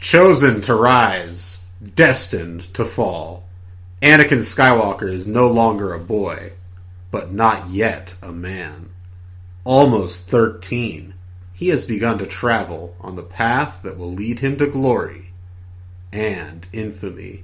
Chosen to rise, destined to fall. Anakin Skywalker is no longer a boy, but not yet a man. Almost 13, he has begun to travel on the path that will lead him to glory and infamy.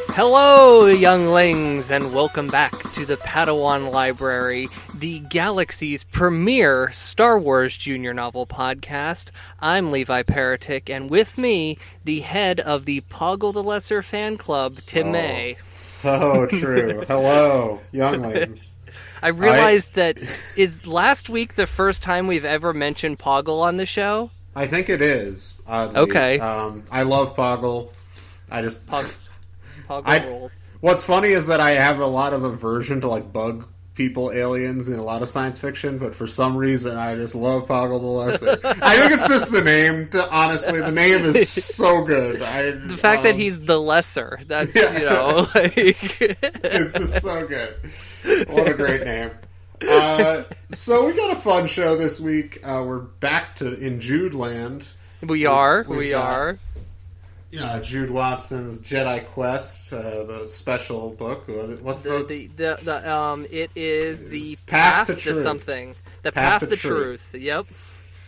Hello, younglings, and welcome back to the Padawan Library, the galaxy's premier Star Wars junior novel podcast. I'm Levi Paratic, and with me, the head of the Poggle the Lesser fan club, Tim May. So true. Hello, younglings. I realized that is last week the first time we've ever mentioned Poggle on the show? I think it is, oddly. Okay. I love Poggle. Poggle rules. What's funny is that I have a lot of aversion to like bug people, aliens in a lot of science fiction, but for some reason I just love Poggle the Lesser. I think it's just the name. Honestly, the name is so good. The fact that he's the lesser, that's it's just so good. What a great name. So we got a fun show this week. We're back in Jude land. We are. Jude Watson's Jedi Quest, the special book. What's it is the Path to Truth. Something. The Path to Truth. Yep.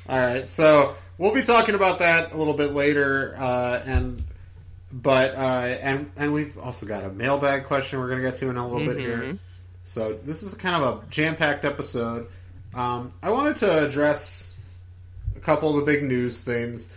All right, so we'll be talking about that a little bit later, and we've also got a mailbag question we're going to get to in a little bit here. So this is kind of a jam-packed episode. I wanted to address a couple of the big news things.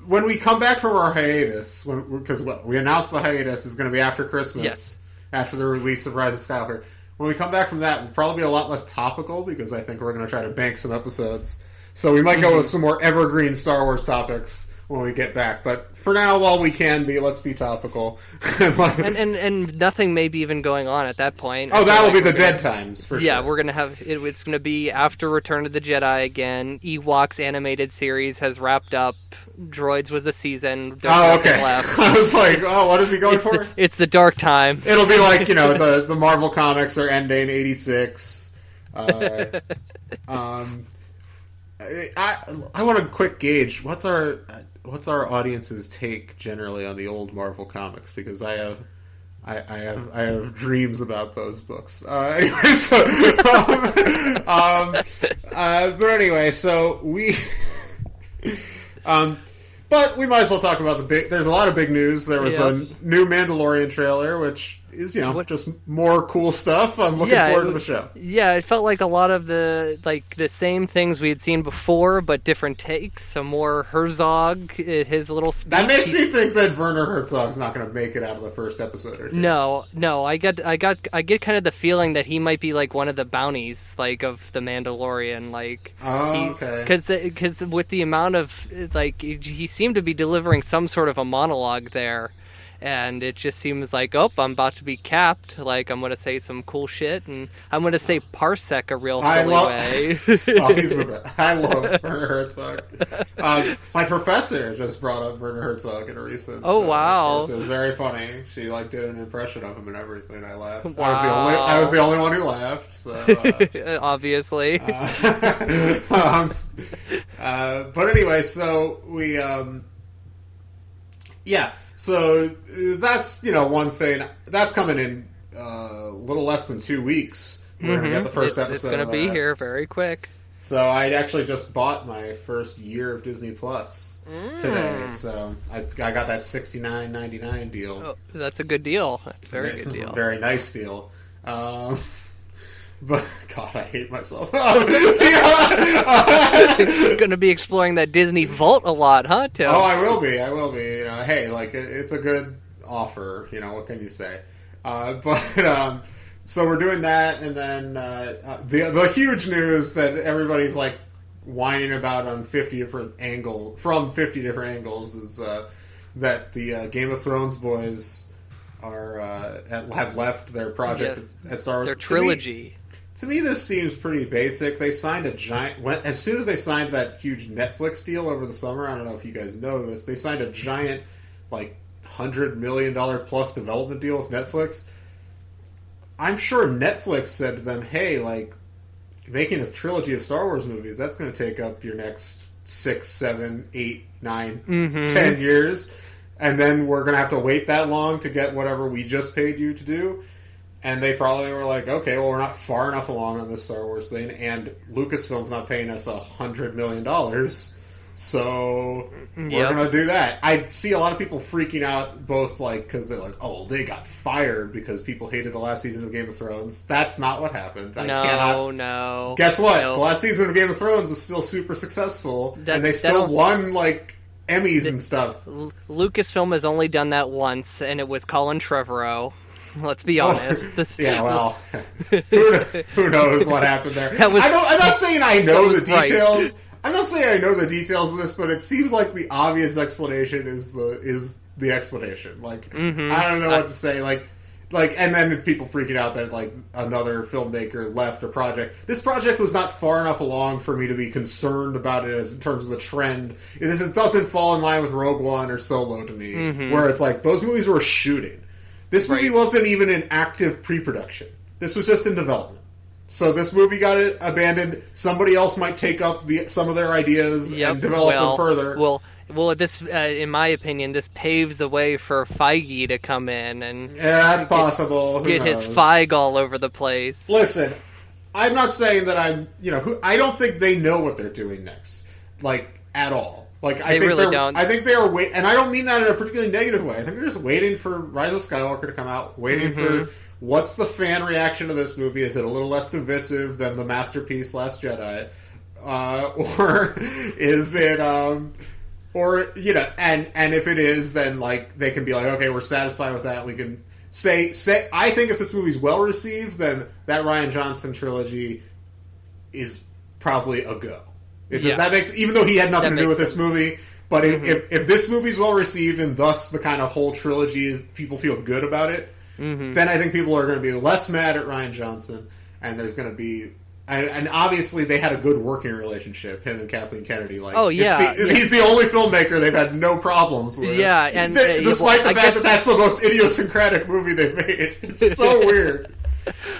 When we come back from our hiatus, because we announced the hiatus is going to be after Christmas, after the release of Rise of Skywalker. When we come back from that, we'll probably be a lot less topical because I think we're going to try to bank some episodes. So we might go with some more evergreen Star Wars topics when we get back. But for now, while we can be, let's be topical. and nothing may be even going on at that point. Oh, that will be the dead times, for sure. Yeah, we're going to have... It's going to be after Return of the Jedi again. Ewoks animated series has wrapped up. Droids was the season. Oh, okay. Left. I was like, what is he going for? It's the dark time. It'll be like, the Marvel comics are ending 86. I want a quick gauge. What's our audience's take generally on the old Marvel comics? Because I have dreams about those books. But anyway, so we. But we might as well talk about the big... There's a lot of big news. There was a new Mandalorian trailer, which is, just more cool stuff. I'm looking forward to the show. Yeah, it felt like a lot of the same things we had seen before, but different takes. Some more Herzog, his little speech. That makes me think that Werner Herzog's not going to make it out of the first episode or two. No, I get kind of the feeling that he might be like one of the bounties, of the Mandalorian, okay. Because with the amount of he seemed to be delivering some sort of a monologue there. And it just seems like, I'm about to be capped. I'm going to say some cool shit, and I'm going to say parsec a real silly way. He's the best. I love Werner Herzog. My professor just brought up Werner Herzog in a recent... wow. Course. It was very funny. She did an impression of him and everything. I laughed. Wow. I was the only one who laughed. So, obviously. But anyway, so we... So that's, one thing. That's coming in a little less than 2 weeks. We're going to get the first episode. It's going to be here very quick. So I actually just bought my first year of Disney Plus today. So I got that $69.99 deal. Oh, that's a good deal. That's a very good deal. Very nice deal. But God, I hate myself. You're going to be exploring that Disney Vault a lot, huh, Tim? Oh, I will be. You know, hey, like it's a good offer. You know, what can you say? So we're doing that, and then the huge news that everybody's like whining about on 50 different angles is that the Game of Thrones boys have left their project at Star Wars. Their trilogy. To me, this seems pretty basic. They signed as soon as they signed that huge Netflix deal over the summer. I don't know if you guys know this. They signed a giant, like, $100 million plus development deal with Netflix. I'm sure Netflix said to them, "Hey, like, making a trilogy of Star Wars movies, that's going to take up your next 6, 7, 8, 9, 10 years, and then we're going to have to wait that long to get whatever we just paid you to do." And they probably were like, okay, well, we're not far enough along on this Star Wars thing, and Lucasfilm's not paying us $100 million, so we're going to do that. I see a lot of people freaking out, both like because they're like, oh, they got fired because people hated the last season of Game of Thrones. That's not what happened. No. Guess what? No. The last season of Game of Thrones was still super successful, and they still won, like, Emmys and stuff. Lucasfilm has only done that once, and it was Colin Trevorrow. Let's be honest. Yeah, well, who knows what happened there? I'm not saying I know the details. Right. I'm not saying I know the details of this, but it seems like the obvious explanation is the explanation. Like, I don't know what to say. Like, and then people freaking out that like another filmmaker left a project. This project was not far enough along for me to be concerned about it as in terms of the trend. It doesn't fall in line with Rogue One or Solo to me, where it's like those movies were shooting. This movie wasn't even in active pre-production. This was just in development. So this movie got abandoned. Somebody else might take up some of their ideas and develop them further. Well, this, in my opinion, this paves the way for Feige to come in and that's possible. Get his Feig all over the place. Listen, I'm not saying that I don't think they know what they're doing next, like at all. Like I think really don't. I think they are waiting, and I don't mean that in a particularly negative way. I think they're just waiting for Rise of Skywalker to come out, waiting for what's the fan reaction to this movie. Is it a little less divisive than the masterpiece Last Jedi, or is it, or and if it is, then like they can be like, okay, we're satisfied with that. We can say I think if this movie's well received, then that Rian Johnson trilogy is probably a go. That makes, even though he had nothing to do with this movie, but if this movie's well received and thus the kind of whole trilogy people feel good about it, then I think people are going to be less mad at Rian Johnson, and there's going to be, and obviously they had a good working relationship, him and Kathleen Kennedy. Like, he's the only filmmaker they've had no problems with. Yeah, and despite the fact that that's the most idiosyncratic movie they've made, it's so weird.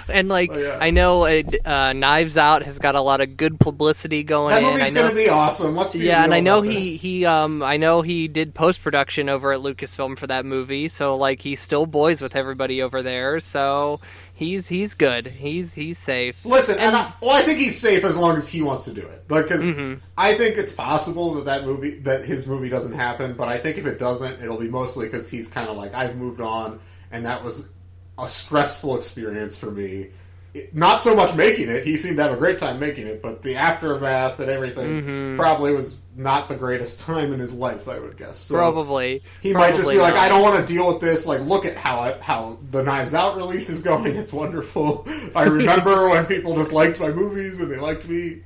And I know Knives Out has got a lot of good publicity going. That movie's going to be awesome. Let's be real and I know I know he did post production over at Lucasfilm for that movie. So like he's still boys with everybody over there. So he's good. He's safe. Listen, I think he's safe as long as he wants to do it. Like, because I think it's possible that his movie doesn't happen. But I think if it doesn't, it'll be mostly because he's kind of like, I've moved on, and that was a stressful experience for me. Not so much making it. He seemed to have a great time making it, but the aftermath and everything probably was not the greatest time in his life, I would guess. So probably. He might just be like, I don't want to deal with this. Like, look at how the Knives Out release is going. It's wonderful. I remember when people just liked my movies and they liked me.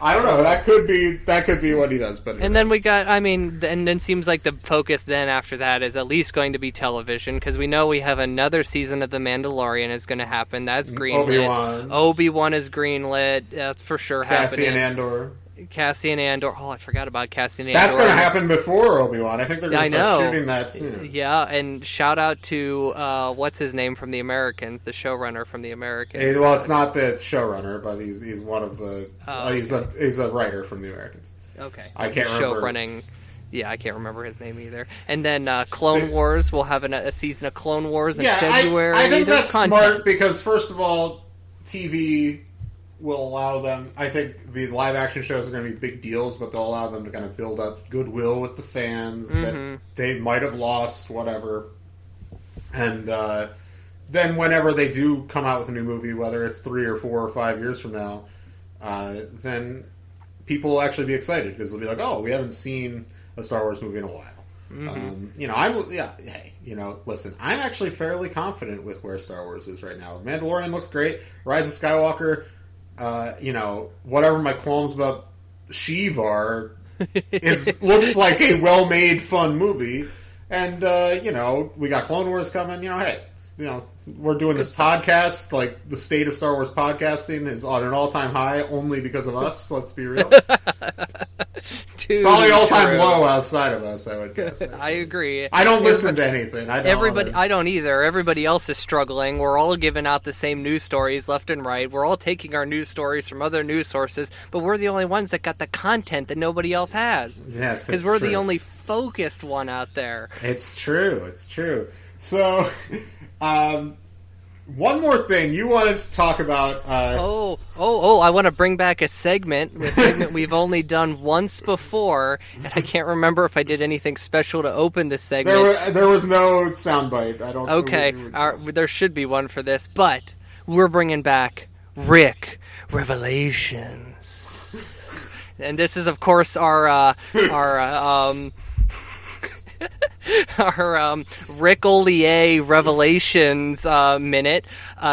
I don't know. That could be what he does. But and then we got. I mean, and then seems like the focus then after that is at least going to be television, because we know we have another season of The Mandalorian is going to happen. That's greenlit. Obi-Wan is greenlit. That's for sure happening. Cassian Andor. Oh, I forgot about Cassian Andor. That's going to happen before Obi-Wan. I think they're going to start shooting that soon. Yeah, and shout out to what's his name from The Americans, the showrunner from The Americans. Well, it's not the showrunner, but he's one of the. He's a writer from The Americans. Okay, I can't remember. Showrunning. Yeah, I can't remember his name either. And then Clone Wars. We'll have a season of Clone Wars in February. I think that's smart because, first of all, TV will allow them. I think the live action shows are going to be big deals, but they'll allow them to kind of build up goodwill with the fans that they might have lost, whatever. And then whenever they do come out with a new movie, whether it's 3 or 4 or 5 years from now, then people will actually be excited because they'll be like, "Oh, we haven't seen a Star Wars movie in a while." Listen, I'm actually fairly confident with where Star Wars is right now. Mandalorian looks great. Rise of Skywalker, whatever my qualms about Sheev are, looks like a well-made, fun movie. And, we got Clone Wars coming. We're doing this podcast. Like, the state of Star Wars podcasting is on an all-time high only because of us. Let's be real. Probably all-time low outside of us, I would guess. I agree. I don't listen to anything. I don't either. Everybody else is struggling. We're all giving out the same news stories left and right. We're all taking our news stories from other news sources, but we're the only ones that got the content that nobody else has. Yes, because we're the only focused one out there. It's true. So, one more thing you wanted to talk about. I want to bring back a segment we've only done once before, and I can't remember if I did anything special to open this segment. There was no soundbite. I don't. Okay, there should be one for this, but we're bringing back Rick Revelations, and this is, of course, our Rick Ollier Revelations minute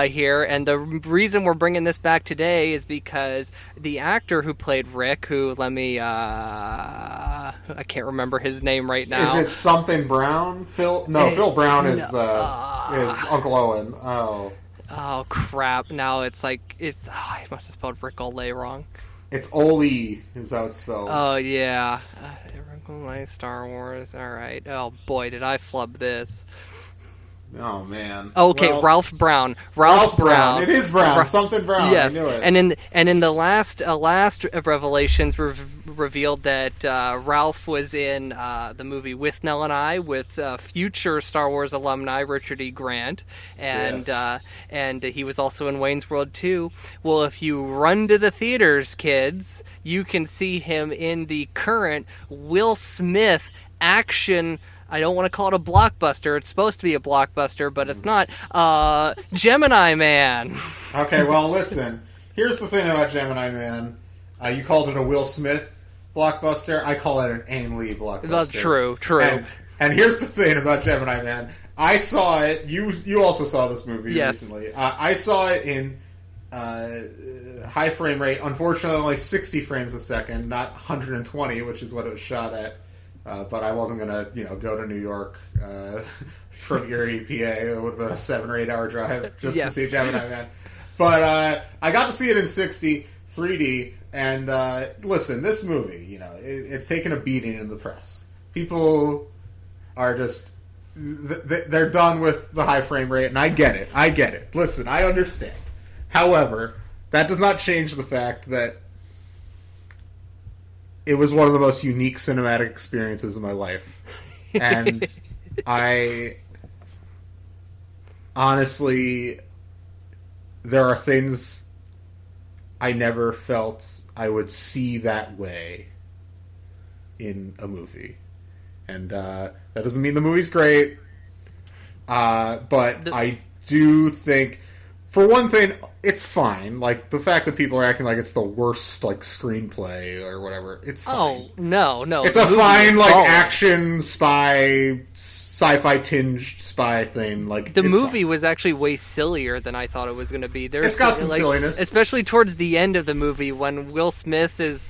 here, and the reason we're bringing this back today is because the actor who played Rick, who I can't remember his name right now. Is it something Brown? Phil Brown is Uncle Owen. Oh crap! Now I must have spelled Rick Ollier wrong. It's Oli is how it's spelled. Oh yeah. My Star Wars. All right. Oh boy, did I flub this. Oh man. Okay, well, Ralph Brown. Ralph Brown. It is Brown. Something Brown. Yes. I knew it. And in the last Revelations revealed that Ralph was in the movie With Nell and I with future Star Wars alumni Richard E. Grant, and he was also in Wayne's World 2. Well, if you run to the theaters, kids, you can see him in the current Will Smith action. I don't want to call it a blockbuster. It's supposed to be a blockbuster, but it's not. Gemini Man. Okay, well, listen. Here's the thing about Gemini Man. You called it a Will Smith blockbuster. I call it an Ang Lee blockbuster. That's true. And here's the thing about Gemini Man. I saw it. You also saw this movie recently. I saw it in high frame rate. Unfortunately, only 60 frames a second, not 120, which is what it was shot at. But I wasn't going to, go to New York from Erie, PA. It would have been a 7 or 8 hour drive just to see Gemini Man. But I got to see it in 60, 3D. And listen, this movie, it's taken a beating in the press. People are just, they're done with the high frame rate. And I get it. Listen, I understand. However, that does not change the fact that it was one of the most unique cinematic experiences of my life. And I honestly, there are things I never felt I would see that way in a movie. And that doesn't mean the movie's great. But I do think, for one thing, it's fine. Like, the fact that people are acting like it's the worst, screenplay or whatever, it's fine. Oh, no. It's a fine, action, sci-fi tinged spy thing. The movie was actually way sillier than I thought it was going to be. It's got some silliness. Especially towards the end of the movie when Will Smith is,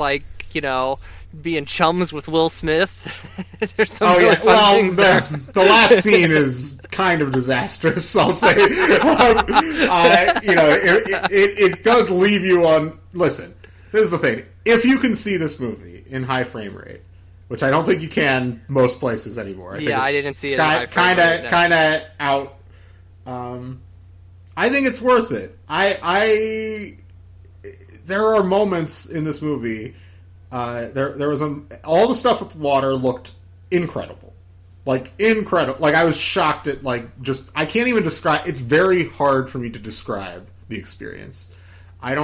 being chums with Will Smith. There's some really fun things there. The last scene is kind of disastrous, I'll say. It does leave you on... Listen, this is the thing. If you can see this movie in high frame rate, which I don't think you can most places anymore. I didn't see it in high frame rate. Kind of out. I think it's worth it. There are moments in this movie... there was all the stuff with water looked incredible. Incredible. I was shocked at, I can't even describe... It's very hard for me to describe the experience. I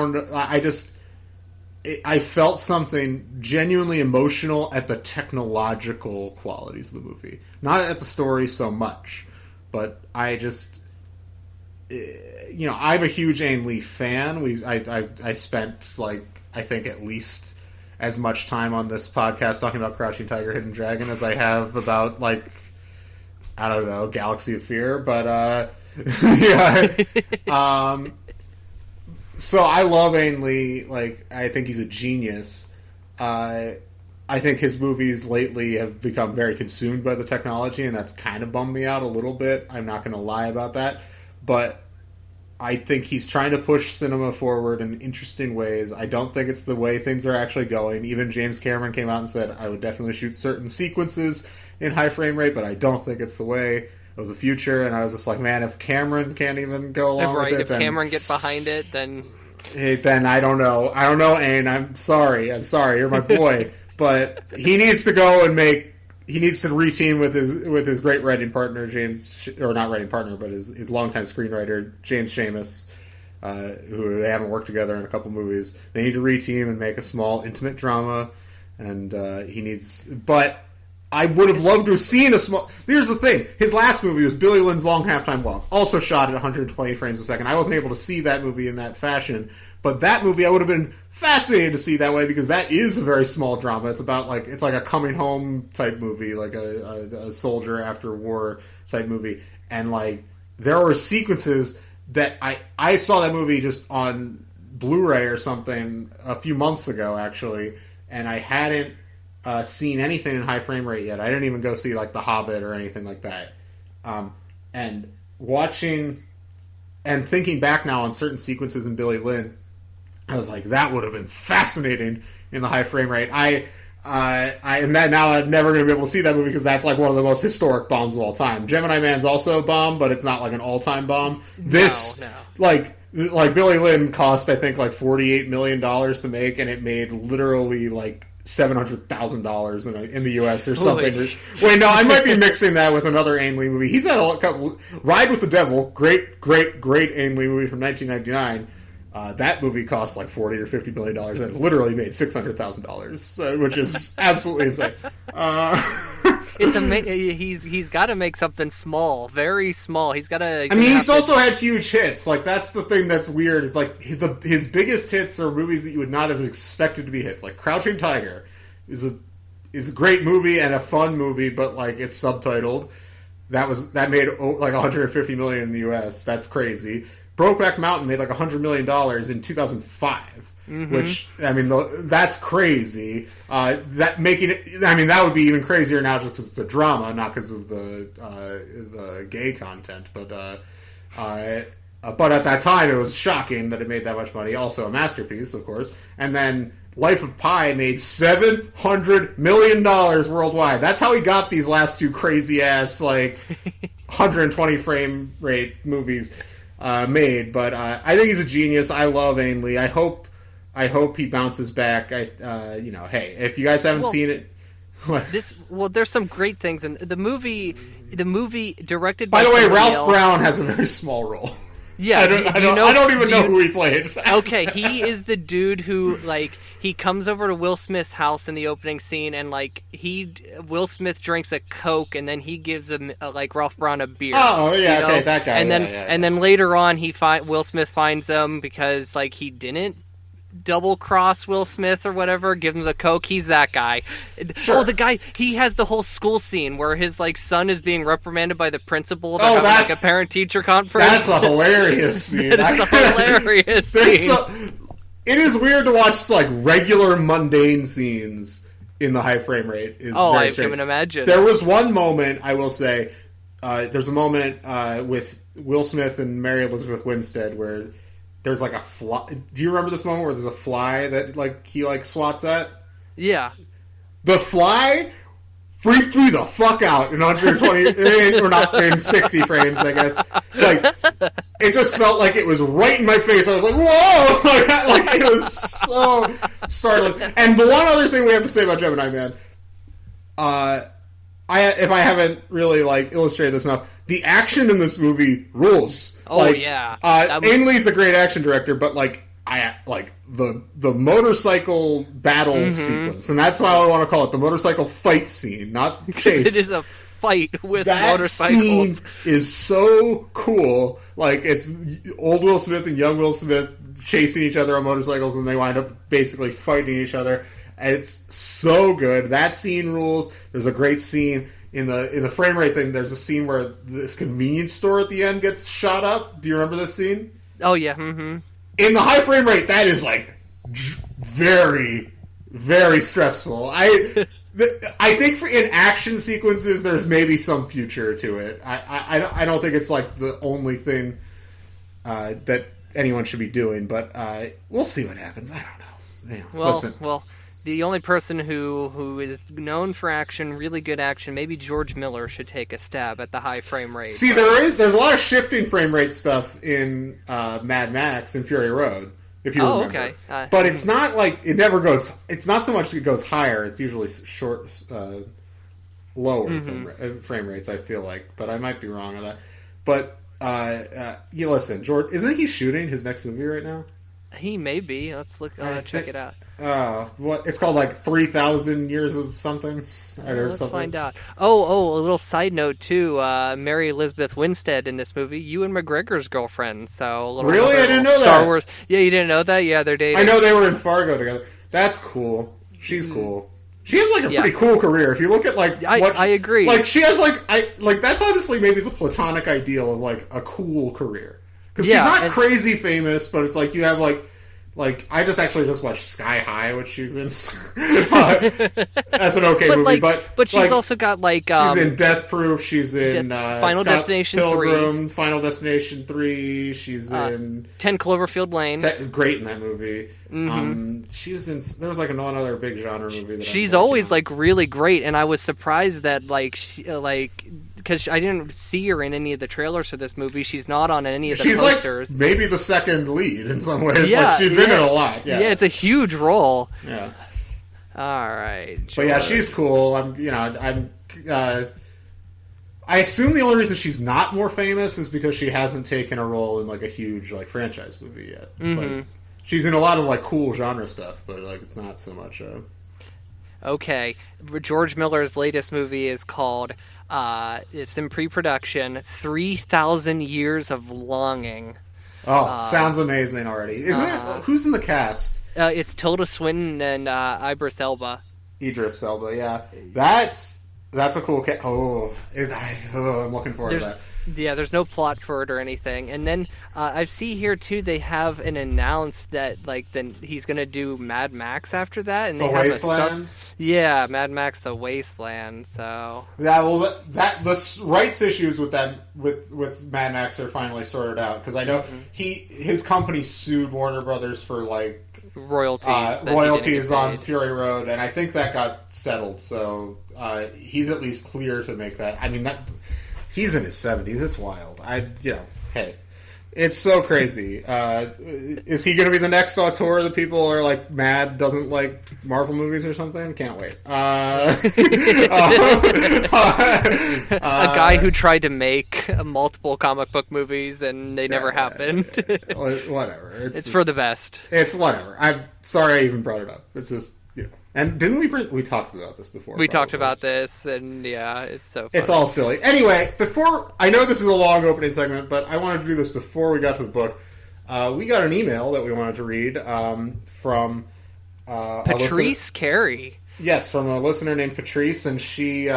felt something genuinely emotional at the technological qualities of the movie. Not at the story so much, but I just... I'm a huge Ang Lee fan. I spent, I think at least as much time on this podcast talking about Crouching Tiger, Hidden Dragon as I have about, I don't know, Galaxy of Fear, but, yeah. So I love Ang Lee. I think he's a genius. I think his movies lately have become very consumed by the technology, and that's kind of bummed me out a little bit. I'm not going to lie about that. But I think he's trying to push cinema forward in interesting ways. I don't think it's the way things are actually going. Even James Cameron came out and said, I would definitely shoot certain sequences in high frame rate, but I don't think it's the way of the future. And I was just like, man, if Cameron can't even go along with it, if Cameron get behind it, then I don't know. I don't know, Aang. I'm sorry. You're my boy. But he needs to go and he needs to reteam with his great writing partner, not writing partner, but his longtime screenwriter, James Schamus, who they haven't worked together in a couple movies. They need to reteam and make a small, intimate drama, and but I would have loved to have seen a small... Here's the thing. His last movie was Billy Lynn's Long Halftime Walk, also shot at 120 frames a second. I wasn't able to see that movie in that fashion, but that movie I would have been fascinated to see that way, because that is a very small drama. It's about, it's like a coming home type movie, like a soldier after war type movie. And, there were sequences that I saw that movie just on Blu-ray or something a few months ago, actually, and I hadn't seen anything in high frame rate yet. I didn't even go see The Hobbit or anything like that. And watching and thinking back now on certain sequences in Billy Lynn, I was like, that would have been fascinating in the high frame rate. And that now I'm never going to be able to see that movie because that's one of the most historic bombs of all time. Gemini Man's also a bomb, but it's not an all-time bomb. This, no. Billy Lynn cost, I think, $48 million to make, and it made literally $700,000 in the U.S. or something. Wait, no, I might be mixing that with another Ang Lee movie. He's had a couple. Ride with the Devil, great Ang Lee movie from 1999. That movie cost $40 or $50 million and it literally made $600,000, which is absolutely insane. It's he's got to make something small, very small. He's got to. He's also had huge hits. That's the thing that's weird. Is his biggest hits are movies that you would not have expected to be hits. Crouching Tiger is a great movie and a fun movie, but it's subtitled. That made $150 million in the U.S. That's crazy. Brokeback Mountain made $100 million in 2005, which that's crazy. That would be even crazier now just because it's a drama, not because of the gay content. But at that time, it was shocking that it made that much money. Also a masterpiece, of course. And then Life of Pi made $700 million worldwide. That's how he got these last two crazy ass 120 frame rate movies made. But I think he's a genius. I love Ang Lee. I hope he bounces back. Hey, if you guys haven't seen it, there's some great things in the movie. The movie directed by the way, Ralph else. Brown has a very small role. Yeah, I don't even know who he played. Okay, he is the dude who he comes over to Will Smith's house in the opening scene, and Will Smith drinks a Coke, and then he gives him Ralph Brown a beer. Oh yeah, okay, that guy. And then later on, Will Smith finds him because he didn't double cross Will Smith or whatever, give him the Coke. He's that guy. Sure. Oh, the guy, he has the whole school scene where his son is being reprimanded by the principal. They're having a parent-teacher conference. That's a hilarious scene. That is a hilarious scene. It is weird to watch regular mundane scenes in the high frame rate. I can imagine. There was one moment, I will say, there's a moment with Will Smith and Mary Elizabeth Winstead where there's a fly. Do you remember this moment where there's a fly that he swats at? Yeah. The fly freaked me the fuck out in 120 or not in 60 frames, I guess. It just felt like it was right in my face. I was like, whoa! It was so startling. And the one other thing we have to say about Gemini Man, if I haven't really illustrated this enough, the action in this movie rules. Oh yeah. Ang Lee's a great action director, but I like the motorcycle battle sequence, and that's how I want to call it, the motorcycle fight scene, not chase. It is a fight with that motorcycles. Scene is so cool. Like, it's old Will Smith and young Will Smith chasing each other on motorcycles, and they wind up basically fighting each other. And it's so good. That scene rules. There's a great scene in the frame rate thing. There's a scene where this convenience store at the end gets shot up. Do you remember this scene? Oh yeah. Mm-hmm. In the high frame rate, that is like very, very stressful. I think in action sequences, there's maybe some future to it. I don't think it's like the only thing that anyone should be doing, but we'll see what happens. I don't know. Well, the only person who is known for action, really good action, maybe George Miller should take a stab at the high frame rate. See, there's a lot of shifting frame rate stuff in Mad Max and Fury Road, if you remember. Okay. But it's not like it never goes. It's not so much it goes higher. It's usually lower frame rates, I feel like, but I might be wrong on that. But you listen, George, isn't he shooting his next movie right now? He may be. Let's look. Check it out. What it's called, like 3,000 years of something. Let's find out. Oh, a little side note too. Mary Elizabeth Winstead in this movie, Ewan McGregor's girlfriend. So really, I didn't know Star that. Wars. Yeah, you didn't know that? Yeah, they're dating. I know they were in Fargo together. That's cool. She's cool. She has like a pretty cool career. If you look at like, I agree. Like she has like that's honestly maybe the platonic ideal of like a cool career, because she's not crazy famous, but it's like you have like I just watched Sky High, which she's in. That's an okay movie, but she's also got like she's in Death Proof. She's in Final Destination Pilgrim, 3. Final Destination 3. She's in 10 Cloverfield Lane. Great in that movie. She was in. There was like one other big genre movie that she's always like really great, and I was surprised that because I didn't see her in any of the trailers for this movie. She's not on any of the posters. Like maybe the second lead in some ways. Yeah, like she's in it a lot. Yeah, it's a huge role. Yeah. All right. George. But yeah, she's cool. I assume the only reason she's not more famous is because she hasn't taken a role in like a huge like franchise movie yet. Like, she's in a lot of like cool genre stuff, but like it's not so much. Okay, George Miller's latest movie is called. It's in pre-production. 3,000 Years of Longing. Oh, sounds amazing already. Isn't it? Who's in the cast? It's Tilda Swinton and Idris Elba. Idris Elba, yeah. That's a cool cast. I'm looking forward to that. Yeah, there's no plot for it or anything. And then I see here too they have an announced that then he's gonna do Mad Max after that, and the Wasteland. Mad Max: The Wasteland. So yeah, well, the rights issues with that with Mad Max are finally sorted out, because I know his company sued Warner Brothers for like royalties on Fury Road, and I think that got settled. So he's at least clear to make that. I mean that. He's in his 70s. It's wild. Hey, it's so crazy. Is he going to be the next auteur that people are like mad doesn't like Marvel movies or something? Can't wait. A guy who tried to make multiple comic book movies and they never happened. Whatever. It's for the best. It's whatever. I'm sorry I even brought it up. It's just. And didn't we talked about this before? We talked about this, and yeah, it's so funny. It's all silly. Anyway, I know this is a long opening segment, but I wanted to do this before we got to the book. We got an email that we wanted to read from Patrice Carey. Yes, from a listener named Patrice, and she is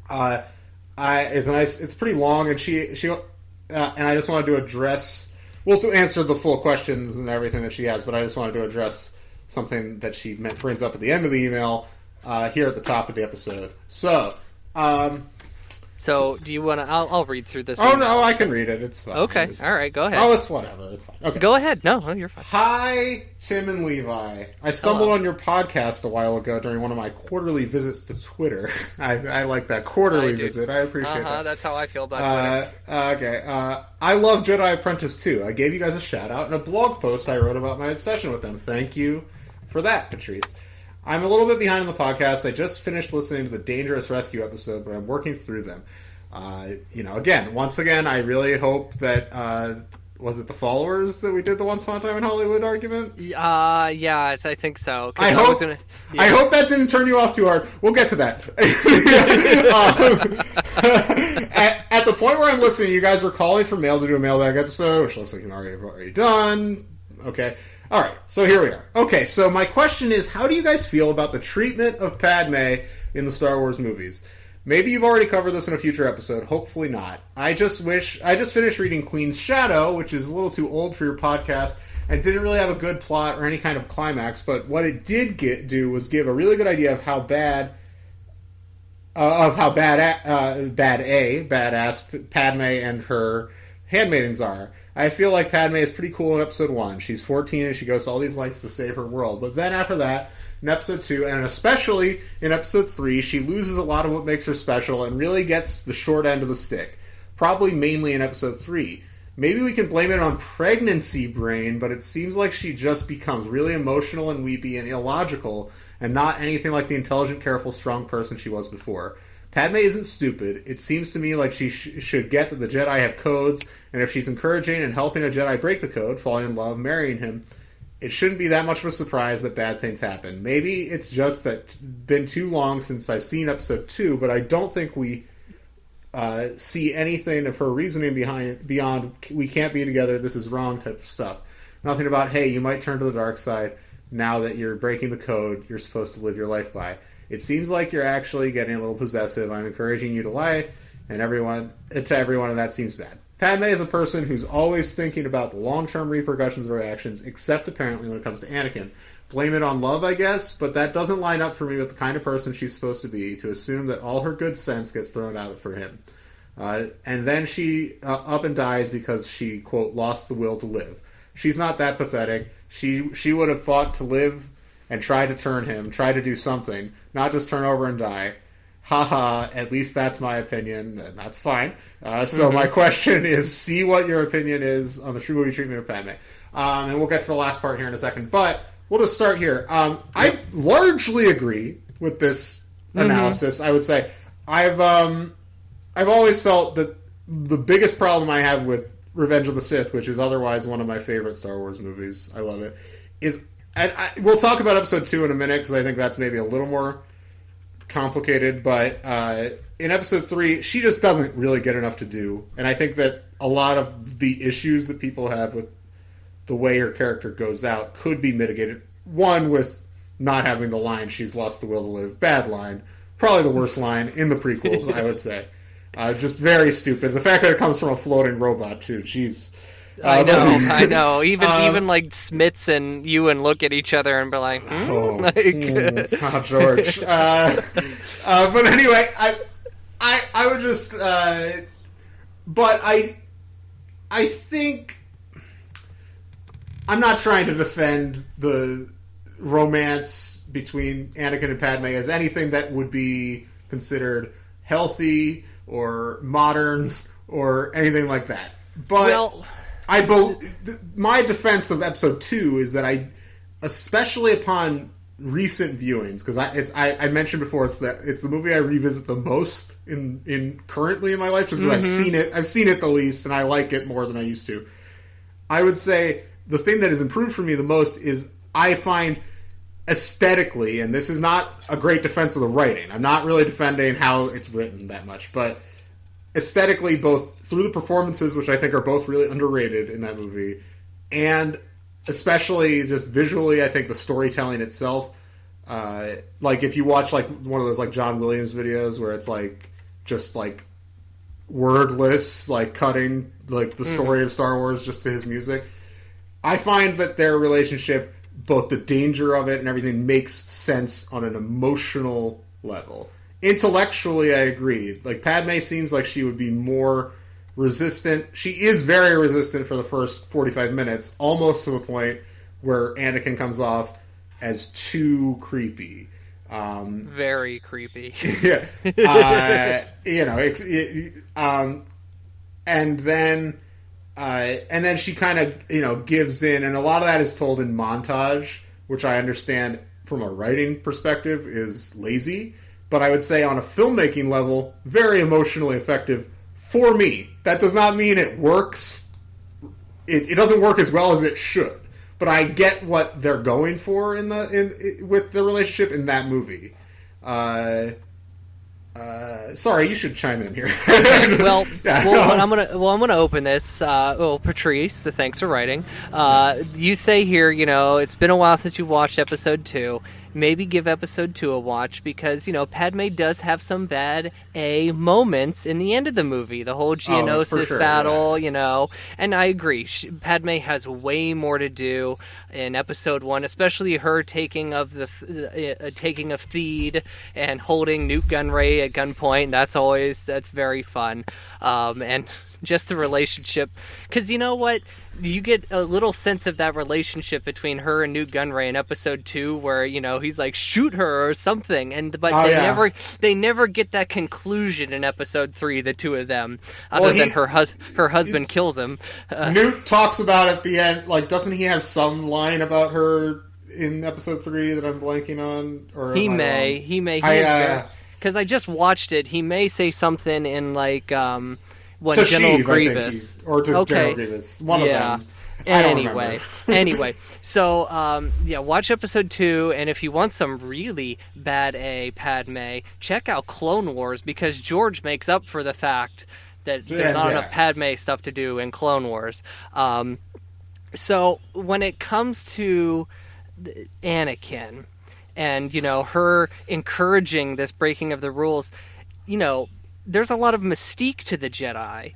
nice. It's pretty long, and she and I just wanted to address. Well, to answer the full questions and everything that she has, but I just wanted to address something that she brings up at the end of the email here at the top of the episode. So, do you want to... I'll read through this. Oh, email. No, I can read it. It's fine. Okay, all right, go ahead. Oh, it's whatever. It's fine. Okay. Go ahead. No, you're fine. Hi, Tim and Levi. I stumbled on your podcast a while ago during one of my quarterly visits to Twitter. I like that. Quarterly visit. I appreciate that. That's how I feel about Twitter. Okay. I love Jedi Apprentice too. I gave you guys a shout out in a blog post I wrote about my obsession with them. Thank you for that, Patrice. I'm a little bit behind on the podcast. I just finished listening to the Dangerous Rescue episode, but I'm working through them. Once again, I really hope that was it the Followers that we did the Once Upon a Time in Hollywood argument? Yeah, I think so. I hope that didn't turn you off too hard. We'll get to that. At the point where I'm listening, you guys were calling for mail to do a mailbag episode, which looks like you've already done. Okay. All right, so here we are. Okay, so my question is, how do you guys feel about the treatment of Padme in the Star Wars movies? Maybe you've already covered this in a future episode. Hopefully not. I just finished reading Queen's Shadow, which is a little too old for your podcast, and didn't really have a good plot or any kind of climax. But what it did do was give a really good idea of how badass Padme and her handmaidens are. I feel like Padme is pretty cool in episode 1. She's 14 and she goes to all these lengths to save her world. But then after that, in episode 2, and especially in episode 3, she loses a lot of what makes her special and really gets the short end of the stick. Probably mainly in episode 3. Maybe we can blame it on pregnancy brain, but it seems like she just becomes really emotional and weepy and illogical, and not anything like the intelligent, careful, strong person she was before. Padme isn't stupid. It seems to me like she should get that the Jedi have codes, and if she's encouraging and helping a Jedi break the code, falling in love, marrying him, it shouldn't be that much of a surprise that bad things happen. Maybe it's just that it's been too long since I've seen episode 2, but I don't think we see anything of her reasoning beyond we can't be together, this is wrong type of stuff. Nothing about, hey, you might turn to the dark side now that you're breaking the code you're supposed to live your life by. It seems like you're actually getting a little possessive. I'm encouraging you to lie, and to everyone, and that seems bad. Padme is a person who's always thinking about the long-term repercussions of her actions, except apparently when it comes to Anakin. Blame it on love, I guess, but that doesn't line up for me with the kind of person she's supposed to be, to assume that all her good sense gets thrown out for him. And then she up and dies because she, quote, lost the will to live. She's not that pathetic. She would have fought to live and try to turn him, try to do something, not just turn over and die. Haha, at least that's my opinion, and that's fine. So my question is, see what your opinion is on the true movie treatment of Padme. And we'll get to the last part here in a second, but we'll just start here. I largely agree with this analysis. I would say I've always felt that the biggest problem I have with Revenge of the Sith, which is otherwise one of my favorite Star Wars movies, I love it, is, and we'll talk about episode 2 in a minute, because I think that's maybe a little more complicated, but in episode 3, she just doesn't really get enough to do, and I think that a lot of the issues that people have with the way her character goes out could be mitigated. One, with not having the line, she's lost the will to live. Bad line. Probably the worst line in the prequels, I would say. Just very stupid. The fact that it comes from a floating robot, too. Jeez. I know. Even like Smits and Ewan look at each other and be like, George. But anyway, I would just, but I think I'm not trying to defend the romance between Anakin and Padme as anything that would be considered healthy or modern or anything like that. But my defense of episode 2 is that especially upon recent viewings, because I mentioned before, it's the movie I revisit the most in currently in my life, just because I've seen it the least, and I like it more than I used to. I would say the thing that has improved for me the most is I find aesthetically, and this is not a great defense of the writing, I'm not really defending how it's written that much, but aesthetically, both through the performances, which I think are both really underrated in that movie, and especially just visually, I think the storytelling itself, like if you watch like one of those like John Williams videos where it's like just like wordless, like cutting like the story of Star Wars just to his music, I find that their relationship, both the danger of it and everything, makes sense on an emotional level. Intellectually, I agree. Like, Padme seems like she would be more resistant. She is very resistant for the first 45 minutes, almost to the point where Anakin comes off as too creepy. Very creepy. Yeah. And then she kind of, gives in, and a lot of that is told in montage, which I understand from a writing perspective is lazy. But I would say on a filmmaking level, very emotionally effective for me. That does not mean it works it doesn't work as well as it should. But I get what they're going for with the relationship in that movie. Sorry, you should chime in here. well, I'm gonna open this. Patrice, thanks for writing. You say here, it's been a while since you watched episode 2. Maybe give episode 2 a watch because, Padme does have some bad moments in the end of the movie. The whole Geonosis battle, and I agree. Padme has way more to do in episode 1, especially her taking of Theed and holding Newt Gunray at gunpoint. That's very fun. And just the relationship, because you know what, you get a little sense of that relationship between her and Newt Gunray in episode 2 where he's like, shoot her or something, they never get that conclusion in episode 3, the two of them, other than her husband kills him. Newt talks about at the end, like, doesn't he have some line about her in episode 3 that I'm blanking on? Or he may because I just watched it. He may say something in like when to General Sheev, Grievous, General Grievous, one of them. Anyway, so watch episode 2, and if you want some really bad Padme, check out Clone Wars because George makes up for the fact that there's not enough Padme stuff to do in Clone Wars. So when it comes to Anakin and her encouraging this breaking of the rules, there's a lot of mystique to the Jedi.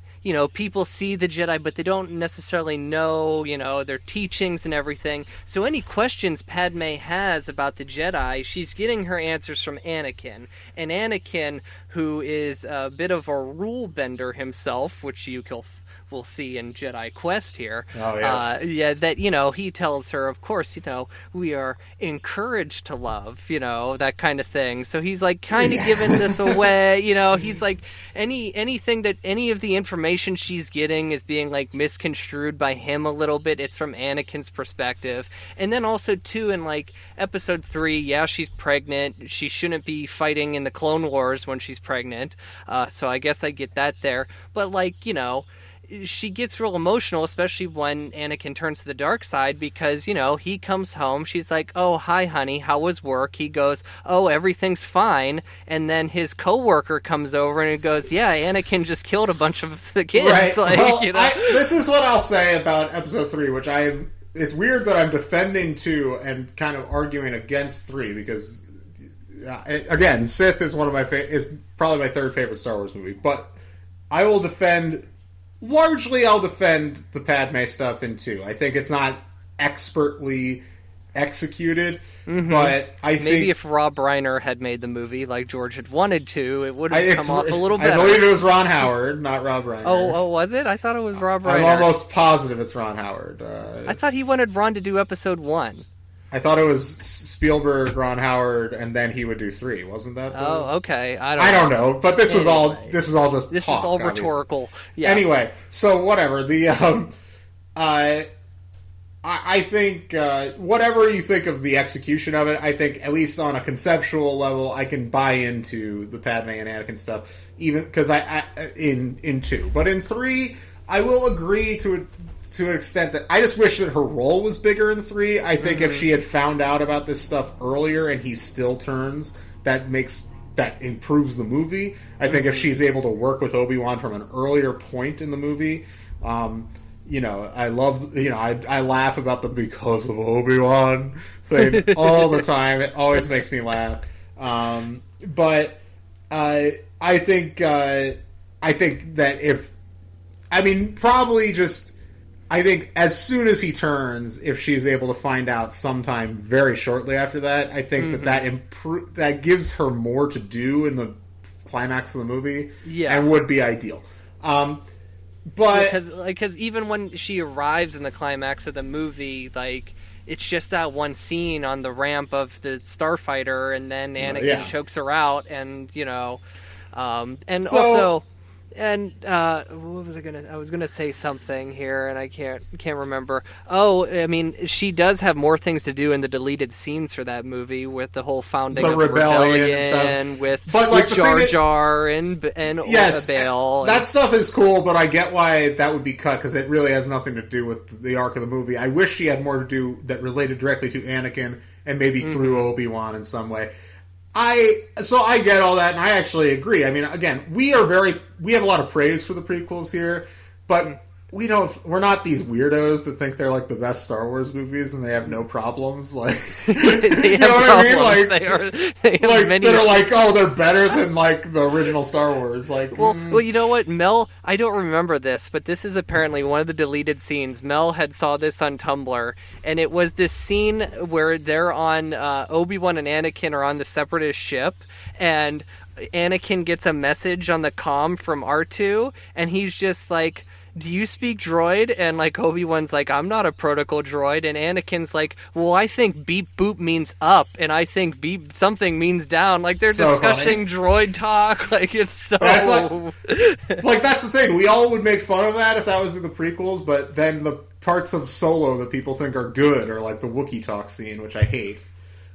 People see the Jedi, but they don't necessarily know, their teachings and everything. So any questions Padme has about the Jedi, she's getting her answers from Anakin. And Anakin, who is a bit of a rule bender himself, which we'll see in Jedi Quest here. Oh, yes. That, he tells her, of course, we are encouraged to love, that kind of thing. So he's like kind of giving this away, he's like anything that any of the information she's getting is being like misconstrued by him a little bit. It's from Anakin's perspective. And then also too in like episode 3, she's pregnant. She shouldn't be fighting in the Clone Wars when she's pregnant. So I guess I get that there. But like, she gets real emotional, especially when Anakin turns to the dark side because, he comes home. She's like, oh, hi, honey. How was work? He goes, oh, everything's fine. And then his coworker comes over and he goes, yeah, Anakin just killed a bunch of the kids. Right. Like, this is what I'll say about episode 3, which it's weird that I'm defending 2 and kind of arguing against 3 because, again, Sith is is probably my third favorite Star Wars movie, but I will defend... Largely, I'll defend the Padme stuff in 2. I think it's not expertly executed, but I think... Maybe if Rob Reiner had made the movie like George had wanted to, it would have come off a little better. I believe it was Ron Howard, not Rob Reiner. Oh, was it? I thought it was Rob Reiner. I'm almost positive it's Ron Howard. I thought he wanted Ron to do episode 1. I thought it was Spielberg, Ron Howard, and then he would do 3. Wasn't that? Oh, okay. I don't know, but this was all just talk. This is all rhetorical. Yeah. Anyway, so whatever. I think whatever you think of the execution of it, I think at least on a conceptual level, I can buy into the Padme and Anakin stuff, even because in 2, but in 3, I will agree to an extent that I just wish that her role was bigger in 3. I think if she had found out about this stuff earlier and he still turns, that improves the movie. I think if she's able to work with Obi-Wan from an earlier point in the movie, I love, I laugh about the because of Obi-Wan thing all the time. It always makes me laugh. But I think that I think as soon as he turns, if she's able to find out sometime very shortly after that, I think that gives her more to do in the climax of the movie, and would be ideal. But because even when she arrives in the climax of the movie, like it's just that one scene on the ramp of the starfighter, and then Anakin chokes her out, and also. And what was I was gonna say something here, and I can't remember. Oh, I mean, she does have more things to do in the deleted scenes for that movie, with the whole founding The of rebellion and stuff. with But, like, with the thing Jar Jar and yes, Bail. that stuff is cool, but I get why that would be cut, because it really has nothing to do with the arc of the movie. I wish she had more to do that related directly to Anakin and maybe through Obi-Wan in some way. So I get all that, and I actually agree. I mean, again, we have a lot of praise for the prequels here, but we're not these weirdos that think they're like the best Star Wars movies and they have no problems. Like, they you know what problems. I mean? Like, they have like many they're like, oh, they're better than like the original Star Wars. Like, well, you know what, Mel? I don't remember this, but this is apparently one of the deleted scenes. Mel had saw this on Tumblr, and it was this scene where they're on Obi-Wan and Anakin are on the Separatist ship, and Anakin gets a message on the comm from R2, and he's just like, do you speak droid? And like Obi-Wan's like, I'm not a protocol droid. And Anakin's like, well, I think beep boop means up, and I think beep something means down. Like, they're so discussing funny. droid talk. Like, it's so like that's the thing. We all would make fun of that if that was in the prequels, but then the parts of Solo that people think are good are like the Wookiee talk scene, which I hate.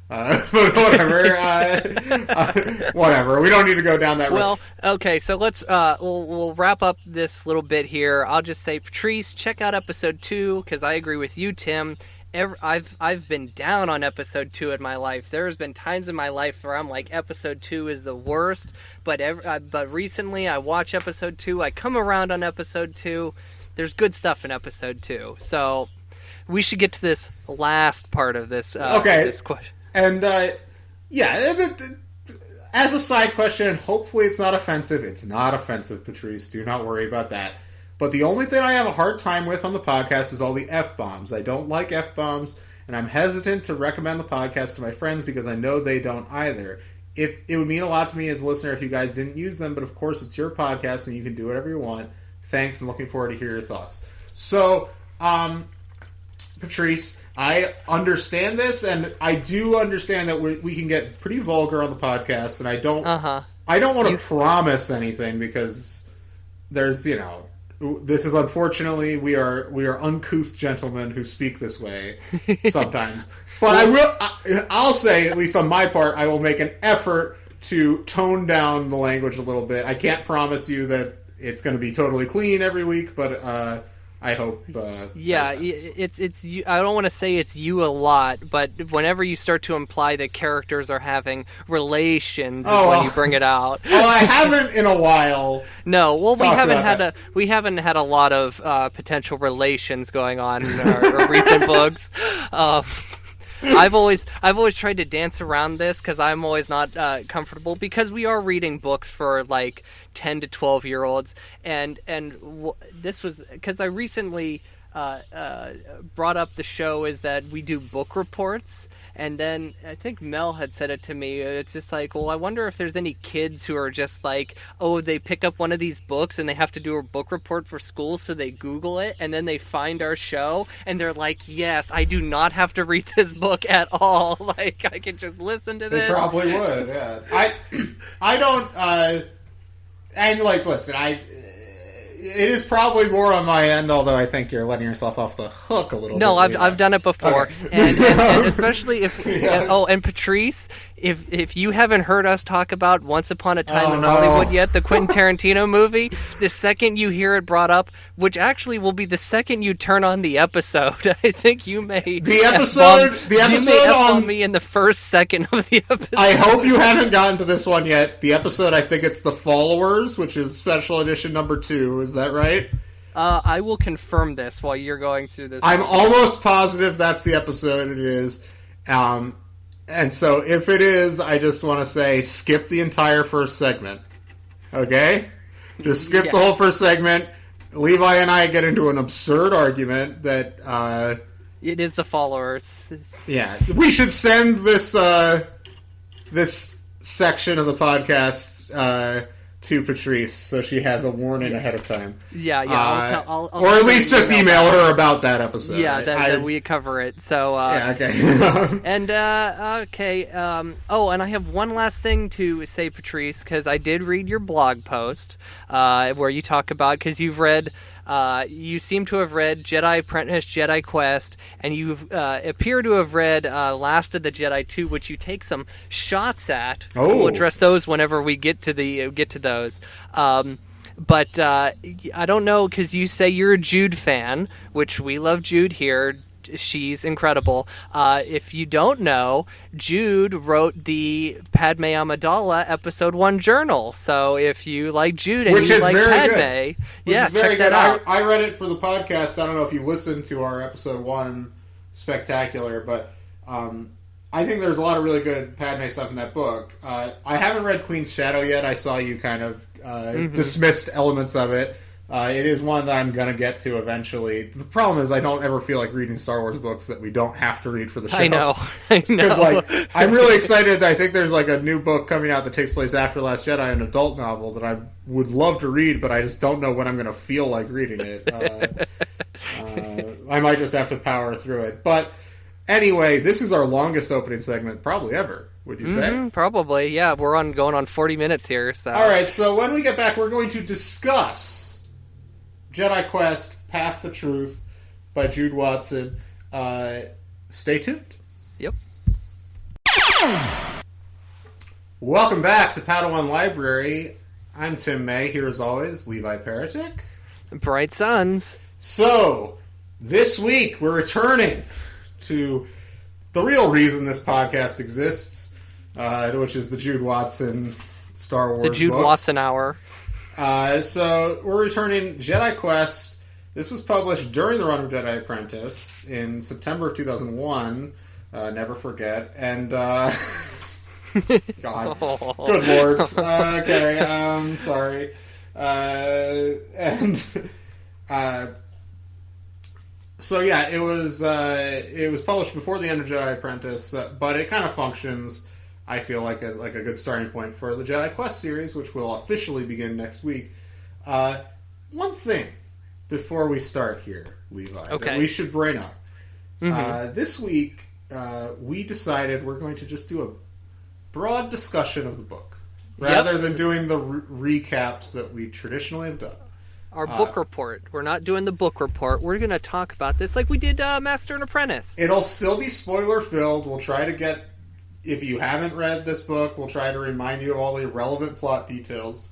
But whatever. Whatever. We don't need to go down that road. Well, okay, so let's we'll wrap up this little bit here. I'll just say, Patrice, check out episode 2, because I agree with you, Tim. I've been down on episode 2 in my life. There's been times in my life where I'm like, episode 2 is the worst. But recently, I watch episode 2. I come around on episode 2. There's good stuff in episode 2. So we should get to this last part of this. Okay. This question. And, as a side question, hopefully it's not offensive. It's not offensive, Patrice. Do not worry about that. But the only thing I have a hard time with on the podcast is all the F-bombs. I don't like F-bombs, and I'm hesitant to recommend the podcast to my friends because I know they don't either. It would mean a lot to me as a listener if you guys didn't use them, but of course it's your podcast and you can do whatever you want. Thanks, and looking forward to hear your thoughts. So, Patrice, I understand this, and I do understand that we can get pretty vulgar on the podcast, and I don't want to promise anything because there's, this is unfortunately we are uncouth gentlemen who speak this way sometimes. But I'll say, at least on my part, I will make an effort to tone down the language a little bit. I can't promise you that it's going to be totally clean every week, but I hope. It's you. I don't want to say it's you a lot, but whenever you start to imply that characters are having relations, when you bring it out. Well, I haven't in a while. No, well, we haven't had a lot of potential relations going on in our recent books. I've always tried to dance around this because I'm always not comfortable, because we are reading books for like 10 to 12-year-olds, and this was because I recently brought up the show is that we do book reports. And then I think Mel had said it to me. It's just like, well, I wonder if there's any kids who are just like, oh, they pick up one of these books and they have to do a book report for school, so they Google it and then they find our show and they're like, yes, I do not have to read this book at all. Like, I can just listen to this. They probably would. Yeah, I don't. And like, listen, it is probably more on my end, although I think you're letting yourself off the hook a little bit. No, I've done it before. Okay. And especially if... Yeah. and Patrice, if you haven't heard us talk about Once Upon a Time in Hollywood yet, the Quentin Tarantino movie, the second you hear it brought up, which actually will be the second you turn on the episode, I think you may... The episode on me in the first second of the episode. I hope you haven't gotten to this one yet. The episode, I think it's The Followers, which is special edition number 2. Is that right? I will confirm this while you're going through this. I'm almost positive that's the episode it is. And so if it is, I just want to say skip the entire first segment. Okay? Just skip the whole first segment. Levi and I get into an absurd argument that... it is The Followers. Yeah. We should send this this section of the podcast to Patrice, so she has a warning ahead of time. Yeah. I'll or at least just email her about that episode. Yeah, that we cover it. So okay. And okay. Oh, and I have one last thing to say, Patrice, because I did read your blog post where you talk about, because you've read. You seem to have read Jedi Apprentice, Jedi Quest, and you appear to have read Last of the Jedi 2, which you take some shots at. Oh. We'll address those whenever we get to those. But I don't know, because you say you're a Jude fan, which we love Jude here. She's incredible. If you don't know, Jude wrote the Padme Amidala Episode 1 journal. So if you like Jude and you like Padme, check that out. I read it for the podcast. I don't know if you listened to our Episode 1 spectacular, but I think there's a lot of really good Padme stuff in that book. I haven't read Queen's Shadow yet. I saw you kind of dismissed elements of it. It is one that I'm going to get to eventually. The problem is I don't ever feel like reading Star Wars books that we don't have to read for the show. I know. Because, I'm really excited. I think there's, a new book coming out that takes place after Last Jedi, an adult novel that I would love to read, but I just don't know when I'm going to feel like reading it. I might just have to power through it. But anyway, this is our longest opening segment probably ever. Would you say? Probably, yeah. We're going on 40 minutes here. So. All right, so when we get back, we're going to discuss Jedi Quest, Path to Truth by Jude Watson. Stay tuned. Yep. Welcome back to Padawan Library. I'm Tim May, here as always, Levi Paratic. Bright Suns. So, this week we're returning to the real reason this podcast exists, which is the Jude Watson Star Wars The Jude books. Watson Hour. So we're returning Jedi Quest. This was published during the run of Jedi Apprentice in September of 2001. Never forget. And, God. Good Lord. Okay, sorry. So yeah, it was published before the end of Jedi Apprentice, but it kind of functions, I feel like a good starting point for the Jedi Quest series, which will officially begin next week. One thing before we start here, Levi, that we should bring up. This week, we decided we're going to just do a broad discussion of the book, rather than doing the recaps that we traditionally have done. Our book report. We're not doing the book report. We're going to talk about this like we did Master and Apprentice. It'll still be spoiler-filled. We'll try to get... If you haven't read this book, we'll try to remind you of all the relevant plot details.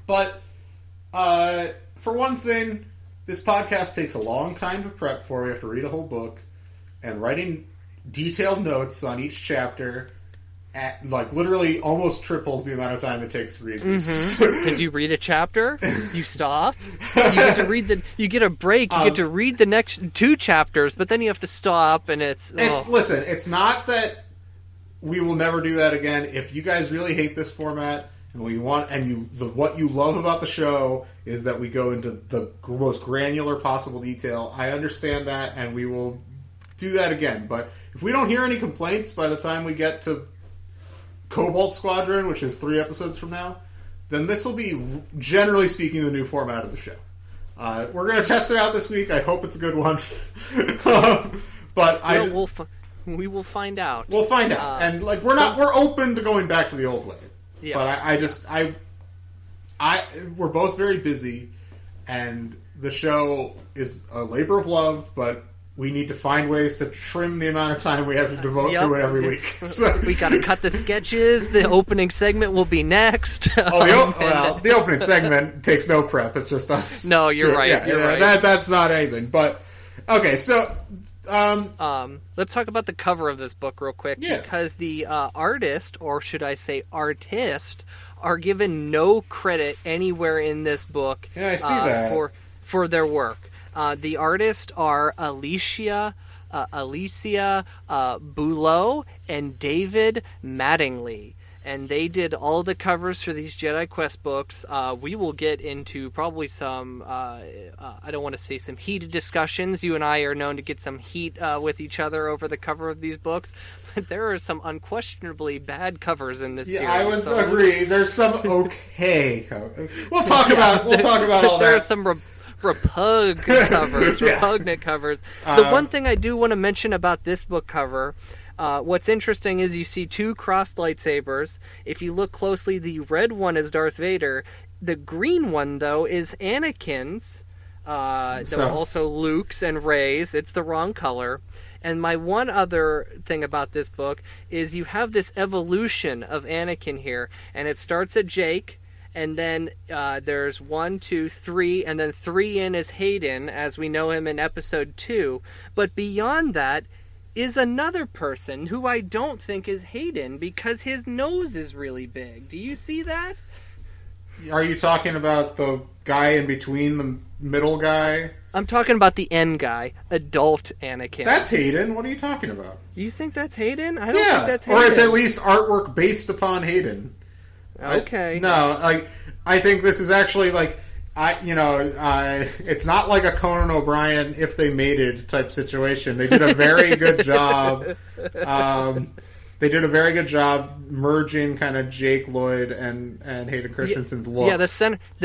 But, for one thing, this podcast takes a long time to prep for. We have to read a whole book. And writing detailed notes on each chapter, literally almost triples the amount of time it takes to read this. Because you read a chapter, you stop, you get to read you get a break, you get to read the next 2 chapters, but then you have to stop, and Listen, it's not that we will never do that again. If you guys really hate this format, and what you love about the show is that we go into the most granular possible detail, I understand that, and we will do that again. But if we don't hear any complaints by the time we get to Cobalt Squadron, which is 3 episodes from now, then this will be, generally speaking, the new format of the show. We're going to test it out this week. I hope it's a good one. But we will find out. We'll find out. And we're open to going back to the old way. Yeah. But we're both very busy, and the show is a labor of love, but we need to find ways to trim the amount of time we have to devote to it every week. So. We got to cut the sketches. The opening segment will be next. The opening segment takes no prep. It's just us. No, you're right. Yeah, you're right. That's not anything. But okay, so let's talk about the cover of this book real quick, because the artist, or should I say artist, are given no credit anywhere in this book. Yeah, I see that for their work. The artists are Alicia Boulot and David Mattingly. and they did all the covers for these Jedi Quest books. We will get into probably some, I don't want to say some heated discussions. You and I are known to get some heat with each other over the cover of these books. But there are some unquestionably bad covers in this series. I would agree. There's some okay covers. We'll talk about all that. There are some repugnant covers. The one thing I do want to mention about this book cover, what's interesting is you see two crossed lightsabers. If you look closely, the red one is Darth Vader. The green one, though, is Anakin's. Also Luke's and Rey's. It's the wrong color. And my one other thing about this book is you have this evolution of Anakin here, and it starts at Jake, and then there's 1, 2, 3, and then 3 in is Hayden, as we know him in Episode 2. But beyond that is another person who I don't think is Hayden, because his nose is really big. Do you see that? Are you talking about the guy in between the middle guy? I'm talking about the end guy, adult Anakin. That's Hayden. What are you talking about? You think that's Hayden? I don't think that's Hayden. Or it's at least artwork based upon Hayden. Okay. I think this is actually it's not like a Conan O'Brien if they mated type situation. They did a very good job. They did a very good job merging kind of Jake Lloyd and Hayden Christensen's look. Yeah, the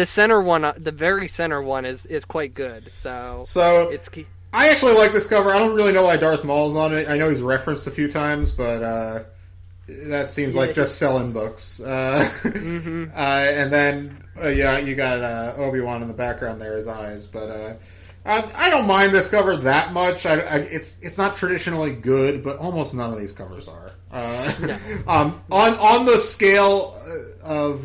center one, the very center one is quite good. So it's key. I actually like this cover. I don't really know why Darth Maul's on it. I know he's referenced a few times, but that seems like just selling books. And then you got Obi-Wan in the background there, his eyes, but. I don't mind this cover that much. It's not traditionally good, but almost none of these covers are. No. On the scale of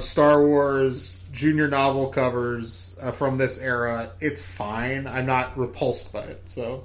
Star Wars junior novel covers from this era, it's fine. I'm not repulsed by it. So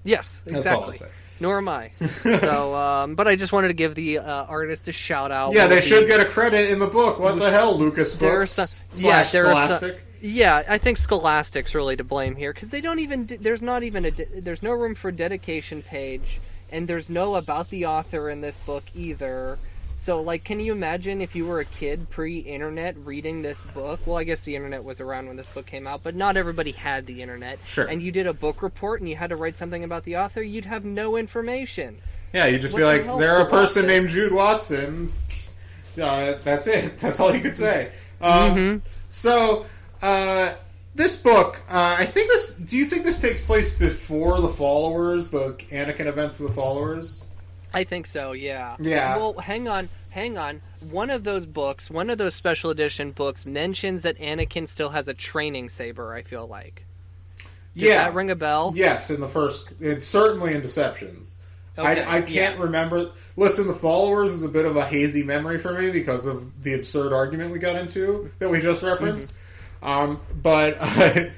yes, exactly. That's all I'll say. Nor am I. So, but I just wanted to give the artist a shout out. Yeah, they should get a credit in the book. What the hell, Lucas Books / Scholastic. Yeah, I think Scholastic's really to blame here, because there's no room for a dedication page, and there's no about the author in this book either. So, can you imagine if you were a kid pre-internet reading this book? Well, I guess the internet was around when this book came out, but not everybody had the internet. Sure. And you did a book report and you had to write something about the author, you'd have no information. Yeah, you'd just be like, they're a person named Jude Watson. That's it. That's all you could say. So... this book, do you think this takes place before the Followers, the Anakin events of the Followers? I think so, yeah. Yeah. Well, hang on. One of those special edition books mentions that Anakin still has a training saber, I feel like. Does that ring a bell? Yes, it's certainly in Deceptions. Okay, I can't remember. Listen, the Followers is a bit of a hazy memory for me because of the absurd argument we got into that we just referenced. But I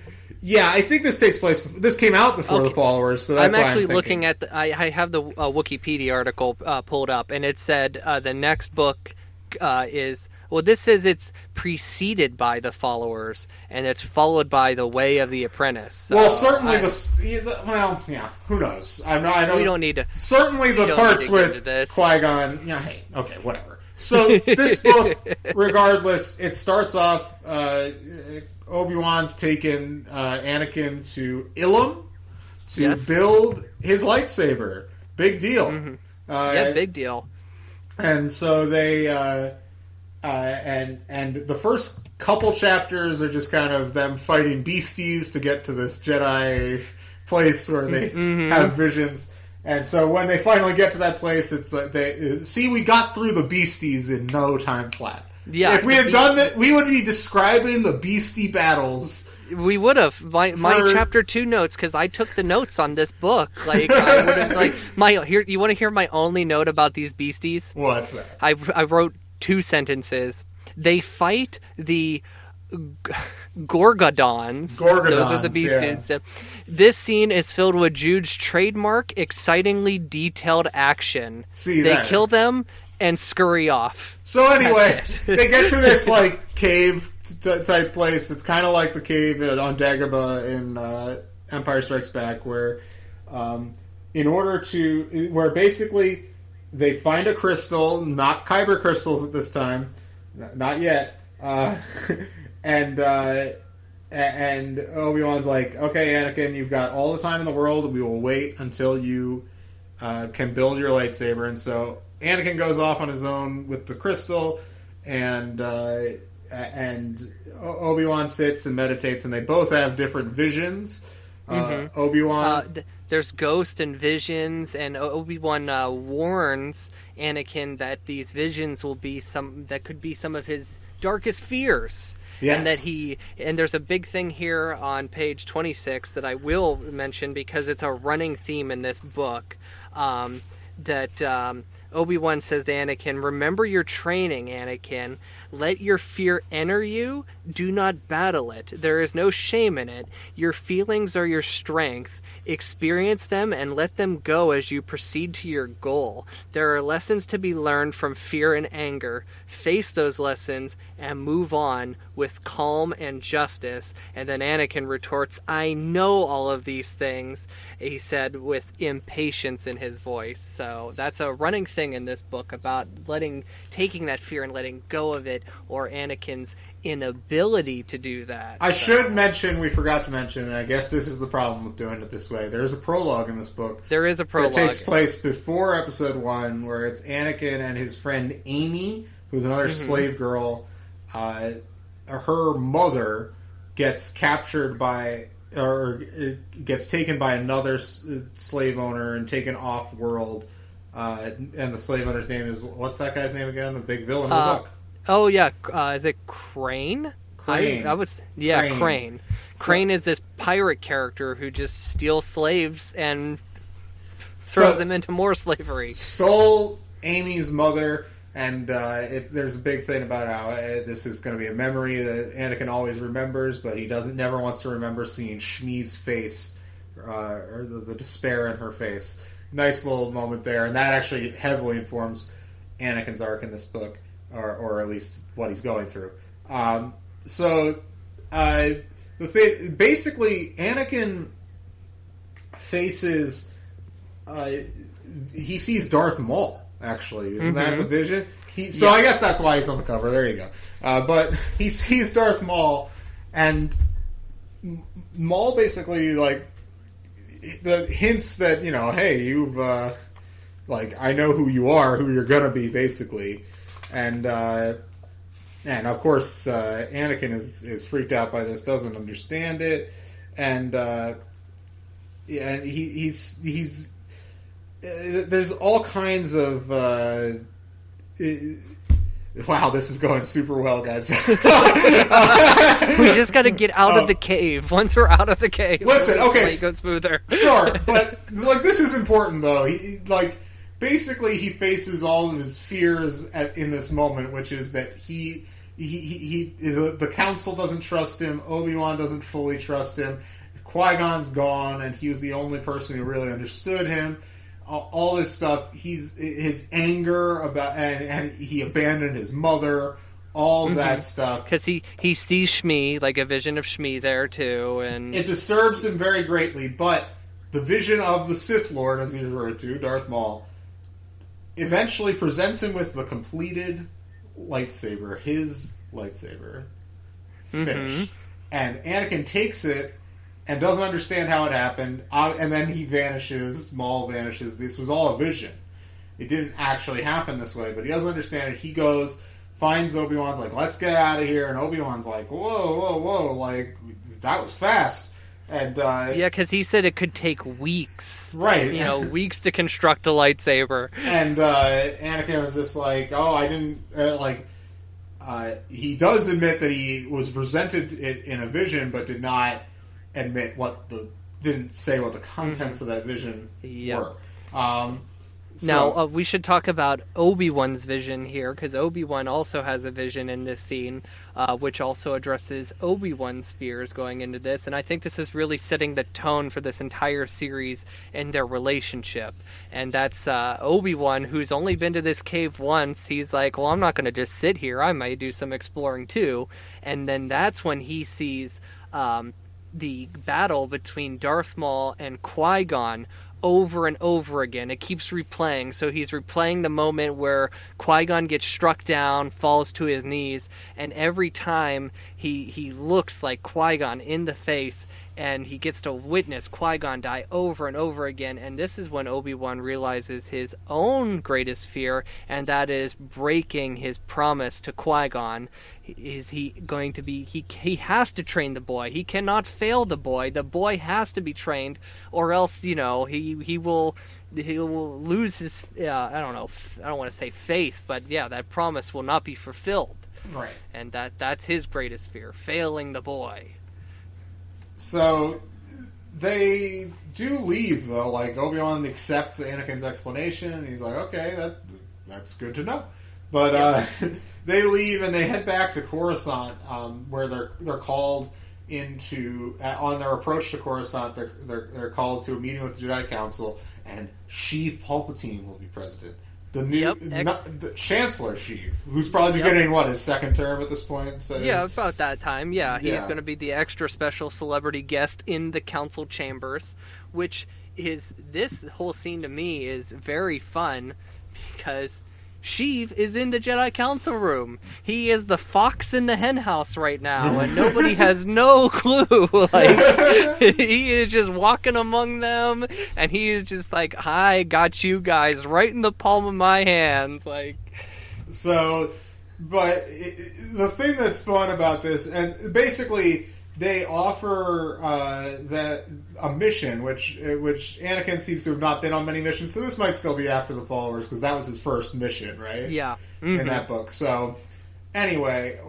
think this takes place. This came out before the Followers, so that's I'm why actually I'm looking at. I have the Wikipedia article pulled up, and it said the next book is. Well, this says it's preceded by the Followers, and it's followed by the Way of the Apprentice. So well, certainly who knows? We don't need to. Certainly, the parts with Qui-Gon. Yeah, hey, okay, whatever. So this book, regardless, it starts off. Obi-Wan's taken Anakin to Ilum to build his lightsaber. Big deal. Big deal. And so they and the first couple chapters are just kind of them fighting beasties to get to this Jedi place where they have visions. And so when they finally get to that place, it's like we got through the beasties in no time flat. Yeah, if we had done that, we would be describing the beastie battles. We would have my chapter 2 notes, because I took the notes on this book. I would have you want to hear my only note about these beasties? What's that? I wrote 2 sentences. They fight the Gorgodons. Those are the beasties. Yeah. This scene is filled with Jude's trademark, excitingly detailed action. They kill them and scurry off. So anyway, they get to this cave type place that's kind of like the cave on Dagobah in Empire Strikes Back, where basically they find a crystal, not kyber crystals at this time, not yet. And Obi-Wan's like, okay, Anakin, you've got all the time in the world. We will wait until you can build your lightsaber. And so Anakin goes off on his own with the crystal, and Obi-Wan sits and meditates, and they both have different visions. Obi-Wan... there's ghost and visions, and Obi-Wan warns Anakin that these visions will be could be some of his darkest fears. Yes. And there's a big thing here on page 26 that I will mention because it's a running theme in this book, that Obi-Wan says to Anakin, "Remember your training, Anakin. Let your fear enter you. Do not battle it. There is no shame in it. Your feelings are your strength. Experience them and let them go as you proceed to your goal. There are lessons to be learned from fear and anger. Face those lessons and move on with calm and justice." And then Anakin retorts, "I know all of these things," he said with impatience in his voice. So that's a running thing in this book about taking that fear and letting go of it, or Anakin's inability to do that. I should mention, we forgot to mention, and I guess this is the problem with doing it this way. There's a prologue in this book. There is a prologue. That takes place before episode 1, where it's Anakin and his friend Amy, who's another slave girl. Her mother gets captured gets taken by another slave owner and taken off world. And the slave owner's name is, what's that guy's name again? The big villain of the book. Oh yeah, is it Crane? Crane. Crane. Crane is this pirate character who just steals slaves and throws them into more slavery. Stole Amy's mother, and there's a big thing about how this is going to be a memory that Anakin always remembers, but he never wants to remember seeing Shmi's face, or the despair in her face. Nice little moment there, and that actually heavily informs Anakin's arc in this book. Or at least what he's going through. Basically, Anakin faces. He sees Darth Maul. Actually, isn't that the vision? I guess that's why he's on the cover. There you go. But he sees Darth Maul, and Maul basically the hints that hey, you've I know who you are, who you're gonna be, basically. And of course, Anakin is freaked out by this, doesn't understand it, and he's there's all kinds of wow, this is going super well, guys. We just got to get out of the cave. Once we're out of the cave, listen, okay, go smoother. Sure, but this is important though. Basically, he faces all of his fears in this moment, which is that the council doesn't trust him, Obi-Wan doesn't fully trust him, Qui-Gon's gone, and he was the only person who really understood him. All this stuff, his anger about, and he abandoned his mother, all that stuff. Because he sees Shmi, like a vision of Shmi there too, and it disturbs him very greatly. But the vision of the Sith Lord, as he referred to, Darth Maul, eventually presents him with the completed lightsaber, his lightsaber, finished. And Anakin takes it and doesn't understand how it happened, and then he vanishes, Maul vanishes. This was all a vision. It didn't actually happen this way, but he doesn't understand it. He goes, finds Obi-Wan's like, let's get out of here, and Obi-Wan's like, whoa, that was fast. And because he said it could take weeks, right? Weeks to construct the lightsaber. And Anakin was just like, "Oh, I didn't he does admit that he was presented it in a vision, but did not didn't say what the contents of that vision were. Now, we should talk about Obi-Wan's vision here, because Obi-Wan also has a vision in this scene, which also addresses Obi-Wan's fears going into this, and I think this is really setting the tone for this entire series and their relationship. And that's Obi-Wan, who's only been to this cave once. He's like, well, I'm not going to just sit here. I might do some exploring too. And then that's when he sees the battle between Darth Maul and Qui-Gon. over and over again. It keeps replaying. So he's replaying the moment where Qui-Gon gets struck down, falls to his knees, and every time he looks like Qui-Gon in the face, and he gets to witness Qui-Gon die over and over again. And this is when Obi-Wan realizes his own greatest fear, and that is breaking his promise to Qui-Gon. Is he going to be... He has to train the boy. He cannot fail the boy. The boy has to be trained, or else, he will lose his... I don't know. I don't want to say faith, but yeah, that promise will not be fulfilled. Right. And that's his greatest fear, failing the boy. So they do leave, though. Like, Obi-Wan accepts Anakin's explanation, and he's like, okay, that's good to know. But they leave, and they head back to Coruscant, where they're called into... on their approach to Coruscant, they're called to a meeting with the Jedi Council, and Sheev Palpatine will be president. The new the Chancellor Sheev, who's probably getting his second term at this point. So. Yeah, about that time. Yeah, he's going to be the extra special celebrity guest in the council chambers, which is, this whole scene to me is very fun because Sheev is in the Jedi Council room. He is the fox in the henhouse right now, and nobody has no clue. Like, he is just walking among them, and he is just like, "Hi, got you guys right in the palm of my hands." Like, so, but the thing that's fun about this, and basically, they offer a mission, which Anakin seems to have not been on many missions, so this might still be after the followers, because that was his first mission, right? Yeah. Mm-hmm. In that book. So, anyway,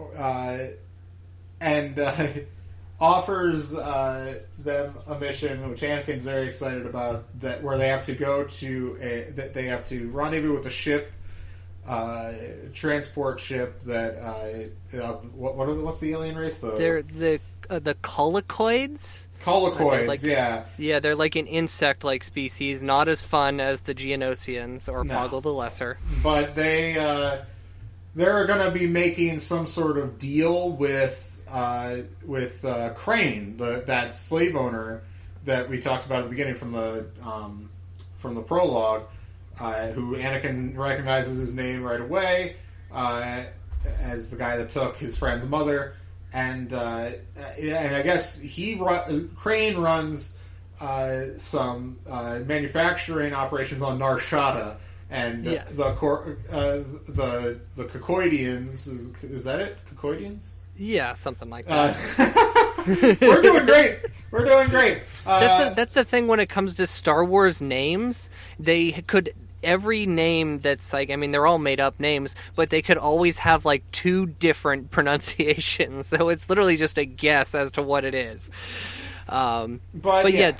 offers them a mission, which Anakin's very excited about, where they have to go to they have to rendezvous with a ship, transport ship that what's the alien race? They're the Colicoids? Colicoids, yeah. Yeah, they're like an insect-like species, not as fun as the Geonosians or Poggle the Lesser. But they're going to be making some sort of deal with Crane, that slave owner that we talked about at the beginning from the prologue, who Anakin recognizes his name right away as the guy that took his friend's mother. And I guess Crane runs some manufacturing operations on Nar Shaddaa, and the Cacoidians, is that it? Cacoidians? Yeah, something like that. We're doing great. That's the thing when it comes to Star Wars names. They could... Every name that's like, I mean, they're all made up names, but they could always have like two different pronunciations. So it's literally just a guess as to what it is. But yeah,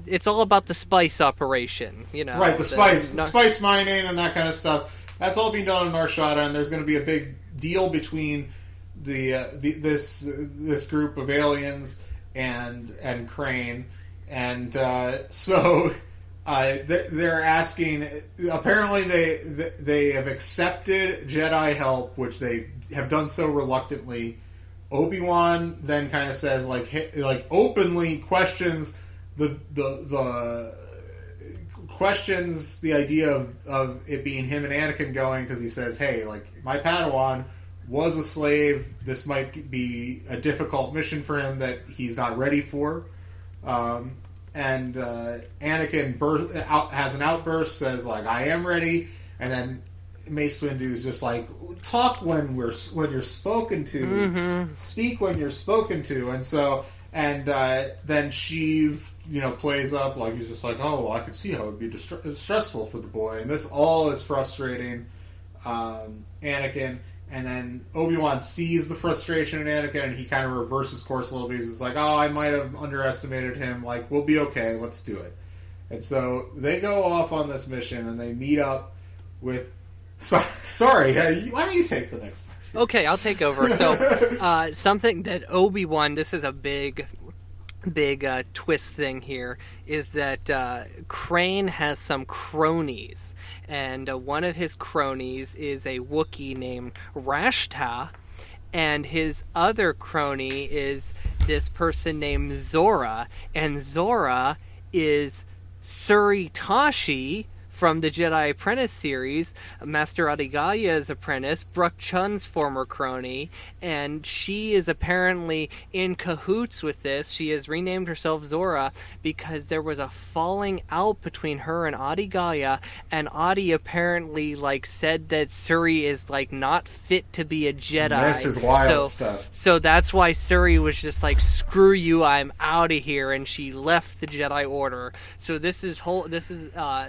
it's all about the spice operation, Right, the spice mining and that kind of stuff. That's all being done on Nar Shaddaa, and there's going to be a big deal between this group of aliens and Crane, and so. They're asking. Apparently, they have accepted Jedi help, which they have done so reluctantly. Obi-Wan then kind of says, openly questions the idea of it being him and Anakin going, because he says, "Hey, my Padawan was a slave. This might be a difficult mission for him that he's not ready for." And Anakin has an outburst, says I am ready, and then Mace Windu's just like, talk when you're spoken to, speak when you're spoken to, and then Sheev plays up like he's just like, oh, well, I could see how it would be stressful for the boy, and this all is frustrating Anakin. And then Obi-Wan sees the frustration in Anakin, and he kind of reverses course a little bit. He's like, oh, I might have underestimated him. We'll be okay. Let's do it. And so they go off on this mission, and they meet up with... Sorry, why don't you take the next part? Okay, I'll take over. So, something that Obi-Wan... This is a big twist thing here, is that Crane has some cronies. And one of his cronies is a Wookiee named Rashta, and his other crony is this person named Zora, and Zora is Suri Tashi from the Jedi Apprentice series, Master Adigaya's apprentice, Brooke Chun's former crony, and she is apparently in cahoots with this. She has renamed herself Zora because there was a falling out between her and Adigaya, and Adi apparently said that Suri is not fit to be a Jedi. This is wild stuff. So that's why Suri was just screw you, I'm out of here, and she left the Jedi Order. So this is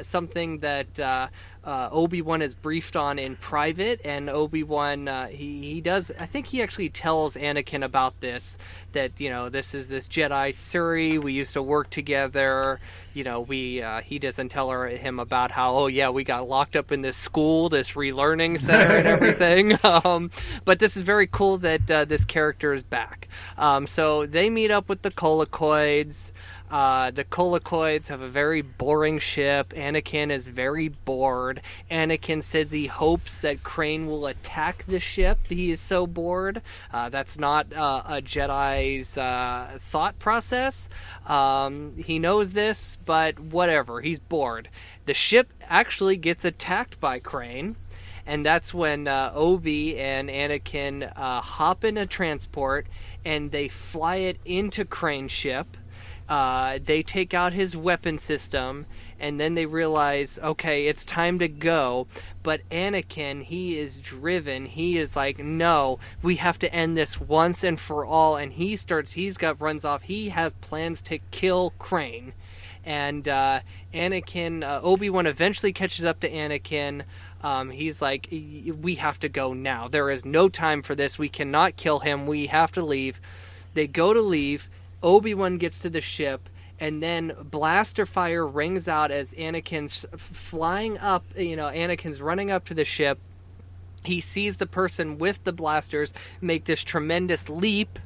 something that Obi-Wan is briefed on in private, and Obi-Wan he does, I think he actually tells Anakin about this, that this is this Jedi Suri, we used to work together, he doesn't tell him about how, we got locked up in this school, this relearning center and everything. But this is very cool that this character is back. So they meet up with the Colicoids. The Colicoids have a very boring ship. Anakin is very bored. Anakin says he hopes that Crane will attack the ship. He is so bored. That's not a Jedi's thought process. He knows this, but whatever. He's bored. The ship actually gets attacked by Crane. And that's when Obi and Anakin hop in a transport, and they fly it into Crane's ship. They take out his weapon system, and then they realize, okay, it's time to go. But Anakin, he is driven. He is no, we have to end this once and for all. And runs off. He has plans to kill Crane. And Anakin, Obi-Wan eventually catches up to Anakin. He's we have to go now. There is no time for this. We cannot kill him. We have to leave. They go to leave. Obi-Wan gets to the ship, and then blaster fire rings out as Anakin's flying up. Anakin's running up to the ship. He sees the person with the blasters make this tremendous leap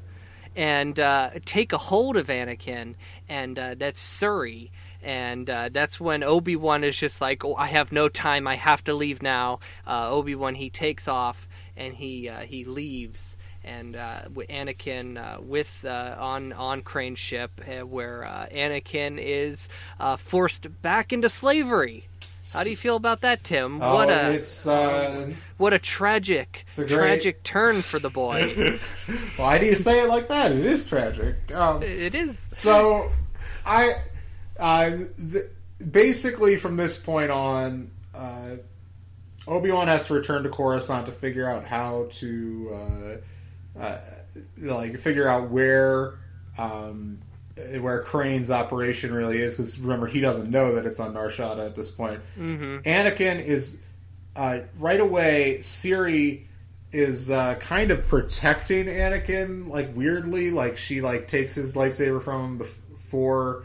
and take a hold of Anakin, and that's Suri. And that's when Obi-Wan is just I have no time, I have to leave now. Obi-Wan, he takes off, and he leaves. And Anakin on Crane's ship, where Anakin is forced back into slavery. How do you feel about that, Tim? What a tragic turn for the boy. Why do you say it like that? It is tragic. It is. So, basically from this point on, Obi-Wan has to return to Coruscant to figure out how to figure out where Crane's operation really is, because remember, he doesn't know that it's on Nar Shaddaa at this point. Mm-hmm. Anakin is right away. Siri is kind of protecting Anakin, weirdly, she takes his lightsaber from him before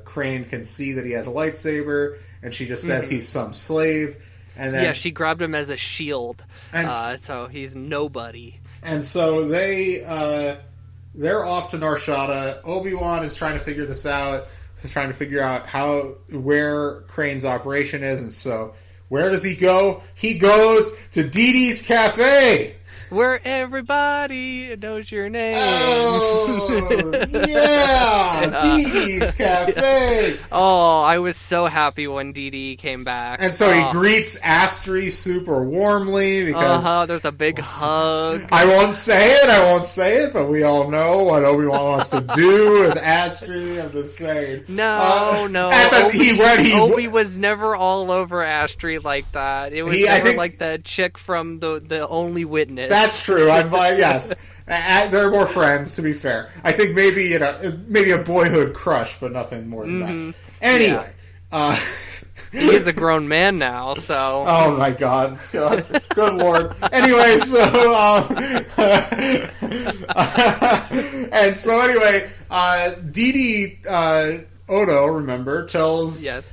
Crane can see that he has a lightsaber, and she just says he's some slave. And then, she grabbed him as a shield, so he's nobody. And so they're off to Nar Shaddaa. Obi-Wan is trying to figure this out. He's trying to figure out where Crane's operation is. And so, where does he go? He goes to Dee Dee's Cafe, where everybody knows your name. Oh, yeah! Dee Dee's Cafe! Oh, I was so happy when Dee Dee came back. And so he greets Astri super warmly, because... there's a big hug. I won't say it, but we all know what Obi-Wan wants to do with Astri. I'm just saying. No. Obi was never all over Astri like that. It was never like the chick from the Only Witness. That's true. Yes. They're more friends, to be fair. I think maybe a boyhood crush, but nothing more than that. Anyway. Yeah. He is a grown man now, so... Oh my god. Good lord. Anyway, Dee Dee Odo, remember, tells... Yes.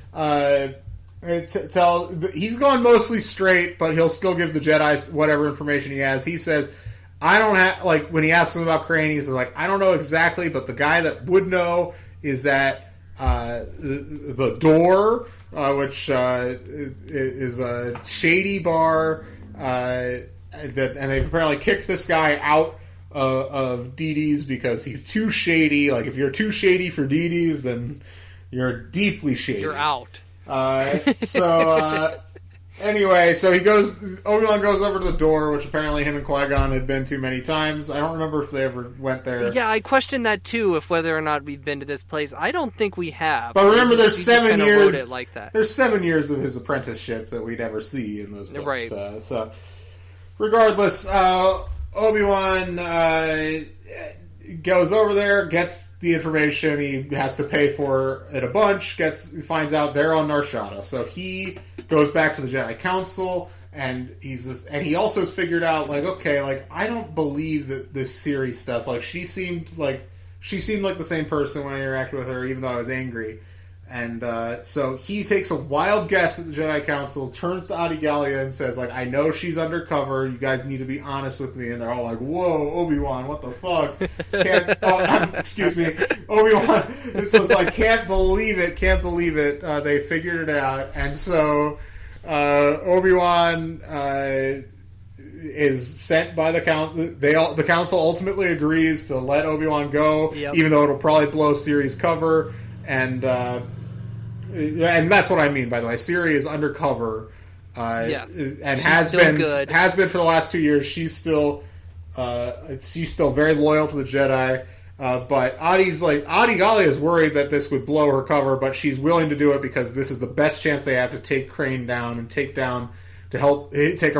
He's gone mostly straight, but he'll still give the Jedi whatever information he has. He says, I don't have, when he asks him about Crane, he's I don't know exactly, but the guy that would know is at the Door, which is a shady bar, and they've apparently kicked this guy out of Dee Dee's because he's too shady. If you're too shady for Dee Dee's, then You're deeply shady. You're out. Anyway, so Obi-Wan goes over to the door, which apparently him and Qui-Gon had been to many times. I don't remember if they ever went there. Yeah, I questioned that too, if whether or not we've been to this place. I don't think we have. But remember, there's 7 years. Wrote it like that. There's 7 years of his apprenticeship that we never see in those books. Right. So, regardless, Obi-Wan goes over there, gets the information. He has to pay for it a bunch. Finds out they're on Nar Shaddaa, so he goes back to the Jedi Council, and he also has figured out, like, okay, like, I don't believe that this Siri stuff. Like, she seemed like the same person when I interacted with her, even though I was angry. And so he takes a wild guess at the Jedi Council, turns to Adi Gallia and says, like, I know she's undercover. You guys need to be honest with me. And they're all like, whoa, Obi-Wan, what the fuck? Excuse me. Obi-Wan. This was like, can't believe it. They figured it out. And so Obi-Wan is sent by the council. The council ultimately agrees to let Obi-Wan go, even though it'll probably blow Siri's cover. And that's what I mean, by the way. Siri is undercover, yes, and has been for the last 2 years. She's still very loyal to the Jedi. But Adi Gallia is worried that this would blow her cover, but she's willing to do it because this is the best chance they have to take Crane down and take a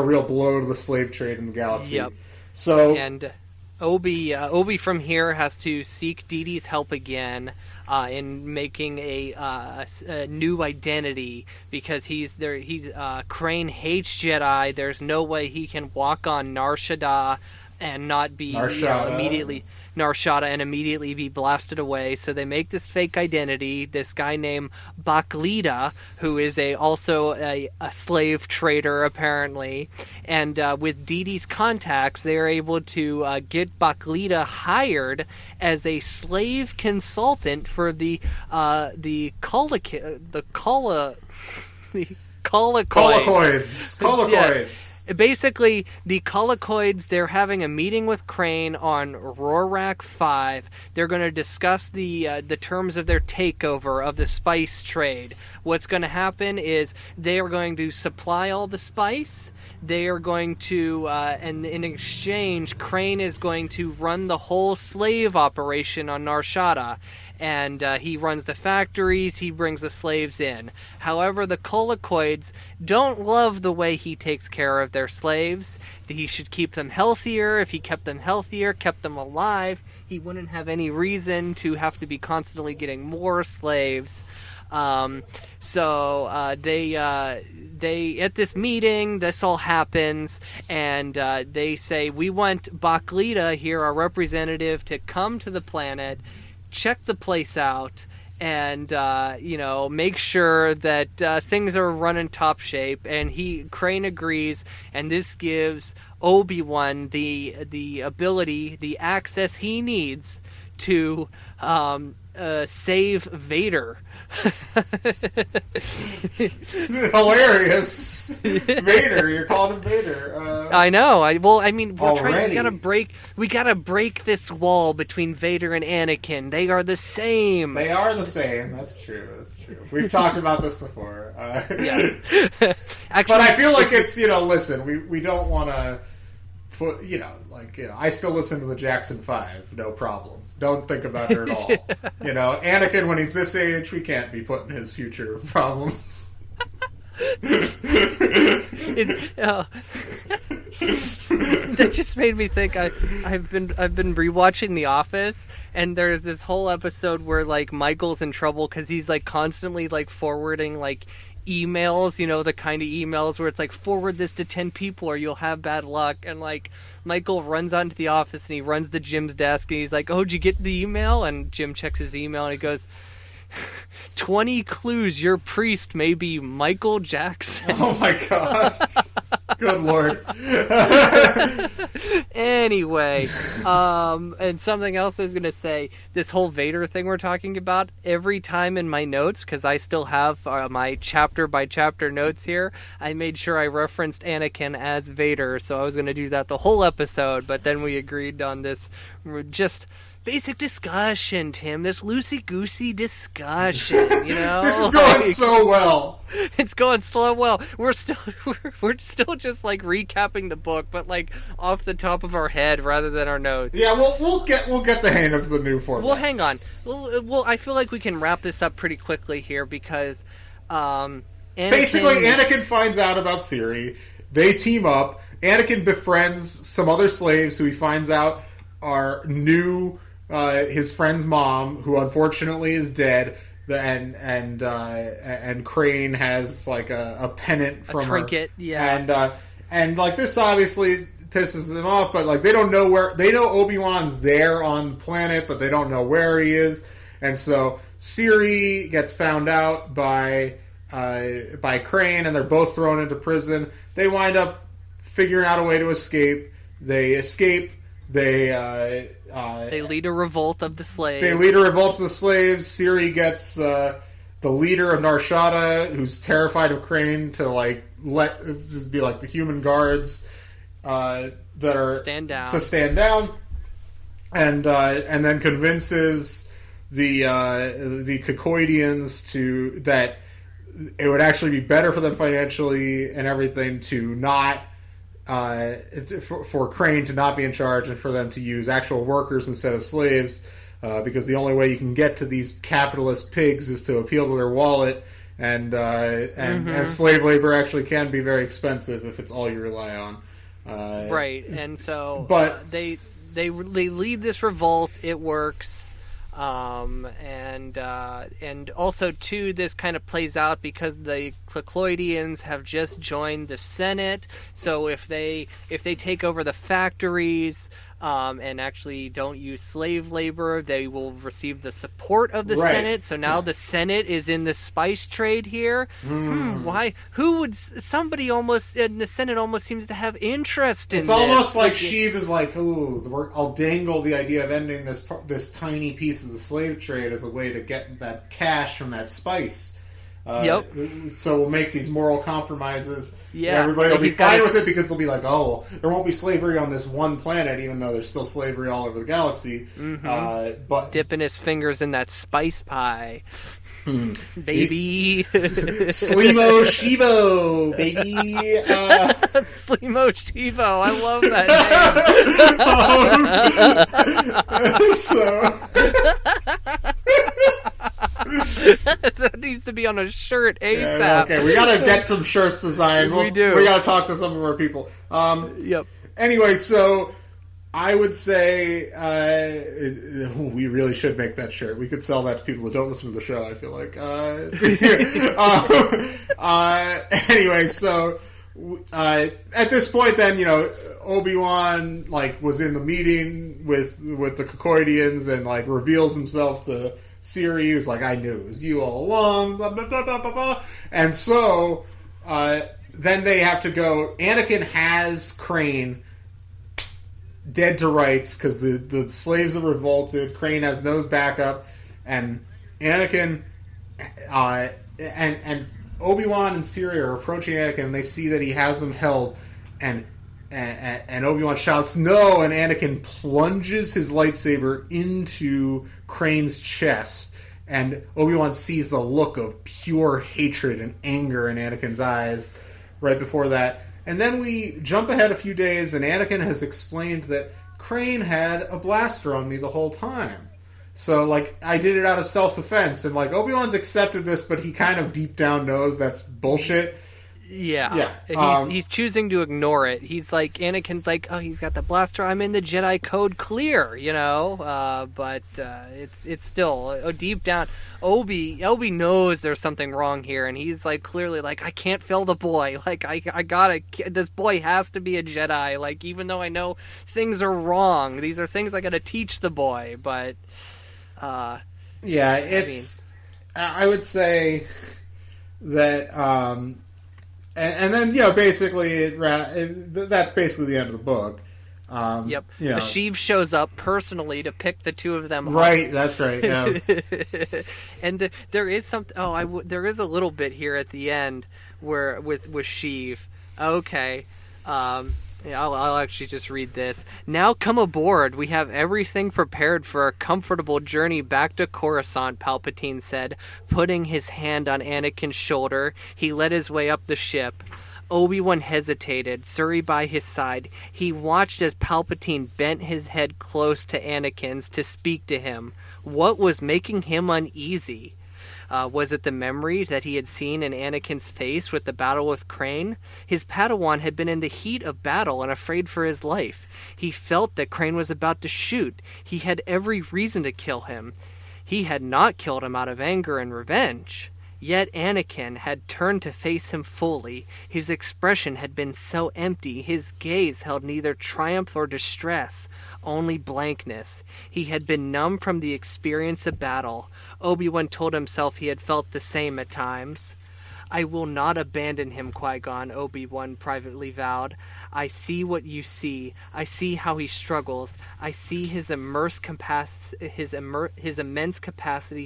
real blow to the slave trade in the galaxy. Yep. So and Obi from here has to seek Dee Dee's help again. In making a new identity, because Crane hates Jedi. There's no way he can walk on Nar Shaddaa and not be immediately Nar Shaddaa and immediately be blasted away. So they make this fake identity. This guy named Baklita, who is also a slave trader apparently, and with Dee Dee's contacts, they are able to get Baklita hired as a slave consultant for the Colicoids. Yes. Basically, the Colicoids, they're having a meeting with Crane on Rorak 5. They're going to discuss the terms of their takeover of the spice trade. What's going to happen is they are going to supply all the spice. They are going to, and in exchange, Crane is going to run the whole slave operation on Nar Shaddaa. And he runs the factories, he brings the slaves in. However, the Colicoids don't love the way he takes care of their slaves. He should keep them healthier. If he kept them healthier, kept them alive, he wouldn't have any reason to have to be constantly getting more slaves. So they at this meeting, this all happens, and they say, we want Baklita here, our representative, to come to the planet, check the place out, and make sure that things are running top shape. And Crane agrees, and this gives Obi-Wan the ability, the access he needs to save Vader. Hilarious. Vader, you're calling him Vader. I know. We gotta break this wall between Vader and Anakin. They are the same. That's true. We've talked about this before. Yeah. Actually, but I feel like it's, listen, we don't want to put, I still listen to the Jackson 5, no problem. Don't think about her at all. Anakin, when he's this age, we can't be putting his future problems. That just made me think. I've been rewatching The Office, and there's this whole episode where Michael's in trouble because he's constantly forwarding emails, the kind of emails where it's forward this to 10 people or you'll have bad luck. And Michael runs onto the office and he runs to Jim's desk and he's like, oh, did you get the email? And Jim checks his email and he goes, 20 clues your priest may be Michael Jackson. Oh my god. Good lord. Anyway, and something else I was going to say, this whole Vader thing we're talking about, every time in my notes, because I still have my chapter by chapter notes here, I made sure I referenced Anakin as Vader, so I was going to do that the whole episode, but then we agreed on this just basic discussion, Tim. This loosey-goosey discussion, you know? This is going so well. It's going so well. We're still just like recapping the book, but like off the top of our head rather than our notes. Yeah, we'll get the hang of the new format. Well, hang on. Well, I feel like we can wrap this up pretty quickly here because basically Anakin finds out about Siri. They team up. Anakin befriends some other slaves who he finds out knew his friend's mom, who unfortunately is dead. And Crane has like a pennant from a trinket, her. Yeah. And like this obviously pisses them off, but like they don't know where. They know Obi-Wan's there on the planet, but they don't know where he is. And so Siri gets found out by Crane, and they're both thrown into prison. They wind up figuring out a way to escape. They escape. They lead a revolt of the slaves. Siri gets the leader of Nar Shaddaa, who's terrified of Crane, to like be like the human guards that are stand down, and then convinces the Kokoidians that it would actually be better for them financially and everything to not. For Crane to not be in charge and for them to use actual workers instead of slaves, because the only way you can get to these capitalist pigs is to appeal to their wallet, and slave labor actually can be very expensive if it's all you rely on. Right, and so but they lead this revolt. It works. And also too, this kind of plays out because the Cloydians have just joined the Senate. So if they take over the factories and actually don't use slave labor, they will receive the support of the Senate. So now the Senate is in the spice trade here. Why? Who would? Somebody almost in the Senate almost seems to have interest in. It's almost like Sheev is like, "Ooh, I'll dangle the idea of ending this tiny piece of the slave trade as a way to get that cash from that spice." Yep. So we'll make these moral compromises. Yeah, everybody will be fine with it because they'll be like, "Oh, there won't be slavery on this one planet, even though there's still slavery all over the galaxy." But dipping his fingers in that spice pie, baby. Slimo Shivo, baby. Slimo Shivo, I love that name. That needs to be on a shirt ASAP. Yeah, okay, we gotta get some shirts designed. We do. We gotta talk to some of our people. Yep. Anyway, so I would say we really should make that shirt. We could sell that to people who don't listen to the show, I feel like. Anyway, so at this point then, Obi-Wan was in the meeting with the Kokoidians and reveals himself to Siri, who's like, "I knew it was you all along," blah, blah, blah, blah, blah, blah. And so then they have to go. Anakin has Crane dead to rights because the slaves have revolted. Crane has no backup, and Anakin and Obi-Wan and Siri are approaching Anakin, and they see that he has them held, and Obi-Wan shouts no, and Anakin plunges his lightsaber into Crane's chest, and Obi-Wan sees the look of pure hatred and anger in Anakin's eyes right before that. And then we jump ahead a few days, and Anakin has explained that Crane had a blaster on me the whole time. So, I did it out of self-defense, and, Obi-Wan's accepted this, but he kind of deep down knows that's bullshit. Yeah. He's choosing to ignore it. He's like, Anakin's like, oh, he's got the blaster. I'm in the Jedi code clear, but it's still deep down. Obi knows there's something wrong here, and he's clearly I can't fail the boy. I gotta. This boy has to be a Jedi. Even though I know things are wrong, these are things I gotta teach the boy. But I would say that. And then, basically, that's basically the end of the book. Yep. Sheev shows up personally to pick the two of them up. Right, that's right, yeah. And there is something... there is a little bit here at the end where with Sheev. Okay. Yeah, I'll actually just read this. Now come aboard. We have everything prepared for a comfortable journey back to Coruscant, Palpatine said, putting his hand on Anakin's shoulder. He led his way up the ship. Obi-Wan hesitated, Suri by his side. He watched as Palpatine bent his head close to Anakin's to speak to him. What was making him uneasy? Was it the memory that he had seen in Anakin's face with the battle with Crane? His Padawan had been in the heat of battle and afraid for his life. He felt that Crane was about to shoot. He had every reason to kill him. He had not killed him out of anger and revenge. Yet Anakin had turned to face him fully. His expression had been so empty. His gaze held neither triumph or distress, only blankness. He had been numb from the experience of battle. Obi-Wan told himself he had felt the same at times. I will not abandon him, Qui-Gon, Obi-Wan privately vowed. I see what you see. I see how he struggles. I see his immense capacity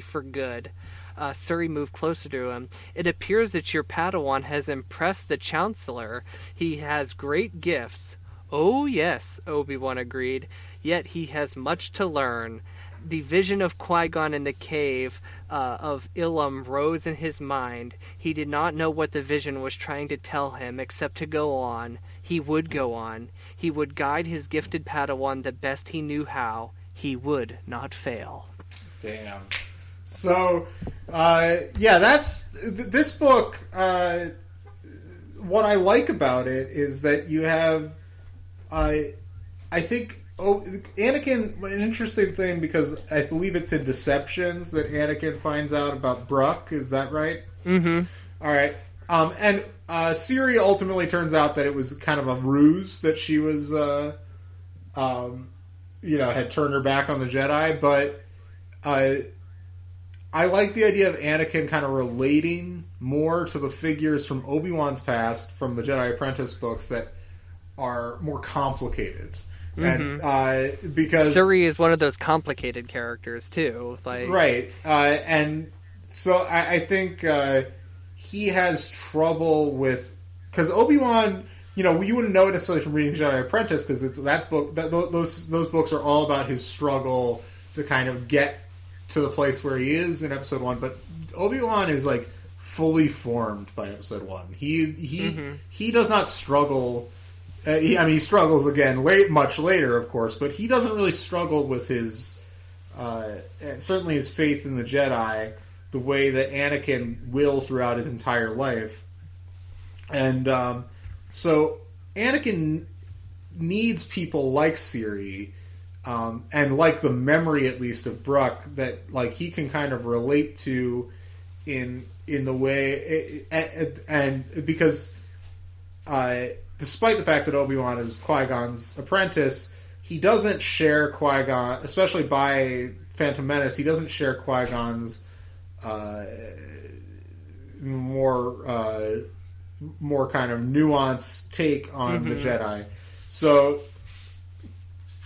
for good. Suri moved closer to him. It appears that your Padawan has impressed the Chancellor. He has great gifts. Oh, yes, Obi-Wan agreed. Yet he has much to learn. The vision of Qui-Gon in the cave of Ilum rose in his mind. He did not know what the vision was trying to tell him, except to go on. He would go on. He would guide his gifted Padawan the best he knew how. He would not fail. Damn. So, that's this book. What I like about it is that you have, I think, Anakin. An interesting thing because I believe it's in Deceptions that Anakin finds out about Bruck. Is that right? Mm-hmm. All right. And Siri ultimately turns out that it was kind of a ruse that she was, had turned her back on the Jedi, but. I like the idea of Anakin kind of relating more to the figures from Obi-Wan's past, from the Jedi Apprentice books, that are more complicated. Mm-hmm. And because Suri is one of those complicated characters too, right. And so I think he has trouble with, because Obi-Wan, you wouldn't know it necessarily from reading Jedi Apprentice because it's that book. Those books are all about his struggle to kind of get to the place where he is in episode 1, but Obi-Wan is like fully formed by episode 1. He does not struggle. He struggles again much later, of course, but he doesn't really struggle with his certainly his faith in the Jedi the way that Anakin will throughout his entire life. And so Anakin needs people like Siri. And like the memory, at least, of Bruck, that like he can kind of relate to in the way, and because despite the fact that Obi-Wan is Qui-Gon's apprentice, he doesn't share Qui-Gon, especially by Phantom Menace. He doesn't share Qui-Gon's more kind of nuanced take on the Jedi. So.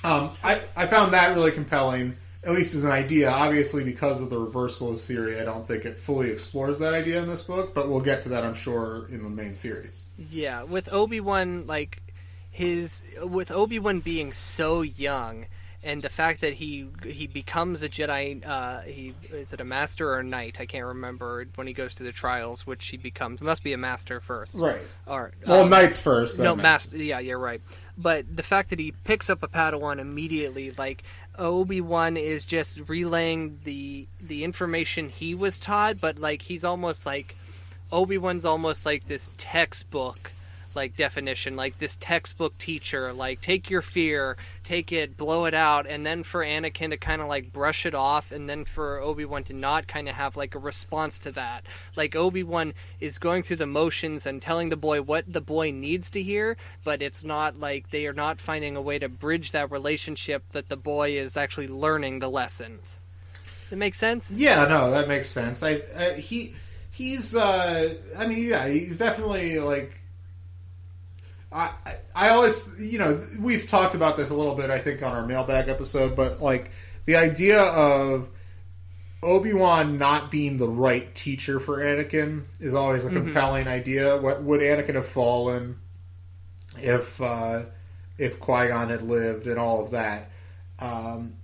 I found that really compelling, at least as an idea. Obviously, because of the reversal of Siri, I don't think it fully explores that idea in this book, but we'll get to that, I'm sure, in the main series. Yeah, with Obi-Wan, with Obi-Wan being so young, and the fact that he becomes a Jedi, is it a master or a knight? I can't remember when he goes to the trials, which he becomes. It must be a master first, right? Or knights first. No, master. Yeah, you're right. But the fact that he picks up a Padawan immediately, like Obi-Wan is just relaying the information he was taught, but like he's almost like Obi-Wan's almost like this textbook like definition, like this textbook teacher, like take your fear, take it, blow it out, and then for Anakin to kind of like brush it off, and then for Obi-Wan to not kind of have like a response to that. Like Obi-Wan is going through the motions and telling the boy what the boy needs to hear, but it's not like they are not finding a way to bridge that relationship that the boy is actually learning the lessons. Does it make sense? Yeah, no, that makes sense. He's definitely like. I always, we've talked about this a little bit, I think, on our mailbag episode, but, like, the idea of Obi-Wan not being the right teacher for Anakin is always a compelling idea. Would Anakin have fallen if if Qui-Gon had lived and all of that,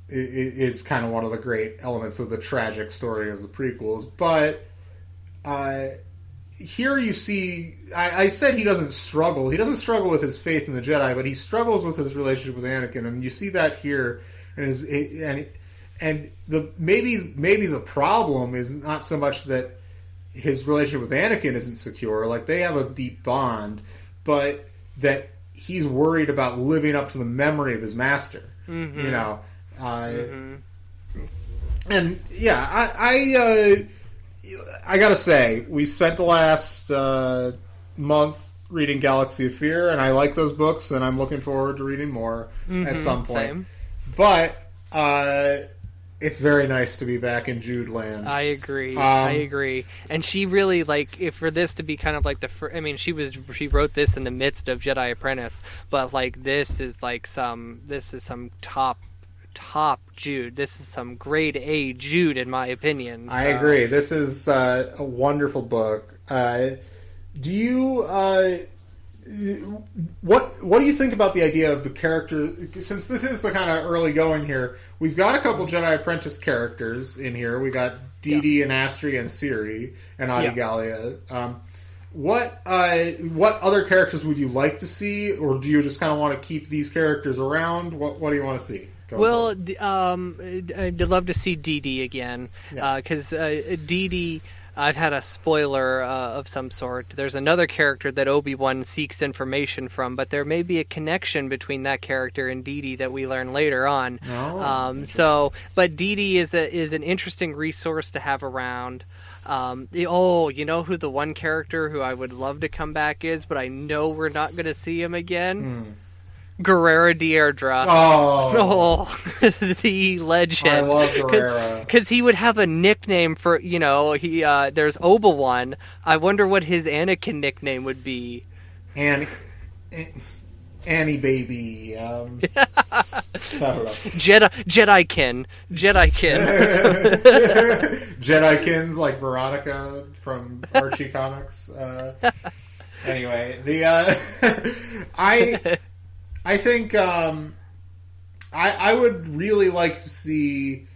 is kind of one of the great elements of the tragic story of the prequels. But here you see, I said he doesn't struggle. He doesn't struggle with his faith in the Jedi, but he struggles with his relationship with Anakin, and you see that here. And maybe the problem is not so much that his relationship with Anakin isn't secure, like they have a deep bond, but that he's worried about living up to the memory of his master. Mm-hmm. You know, and yeah, I gotta say, we spent the last month reading Galaxy of Fear, and I like those books, and I'm looking forward to reading more at some point. Same. But it's very nice to be back in Jude land. I agree. And she really, like, if for this to be kind of like she wrote this in the midst of Jedi Apprentice, but like this is some top Jude. This is some grade A Jude, in my opinion. So. I agree. This is a wonderful book. Do you what do you think about the idea of the character? Since this is the kind of early going here, we've got a couple Jedi Apprentice characters in here. We got Dee and Astri and Siri and Adi Gallia. What other characters would you like to see, or do you just kind of want to keep these characters around? What do you want to see? I'd love to see Dee again, because Dee. I've had a spoiler of some sort. There's another character that Obi-Wan seeks information from, but there may be a connection between that character and Dee that we learn later on. But Dee is an interesting resource to have around. You know who the one character who I would love to come back is, but I know we're not going to see him again? Guerrera Deirdre. The legend. I love Guerrera. Because he would have a nickname for, there's Obi-Wan. I wonder what his Anakin nickname would be. Annie Baby. I don't know. Jedikin. Jedikins, like Veronica from Archie Comics. Anyway, I think I would really like to see.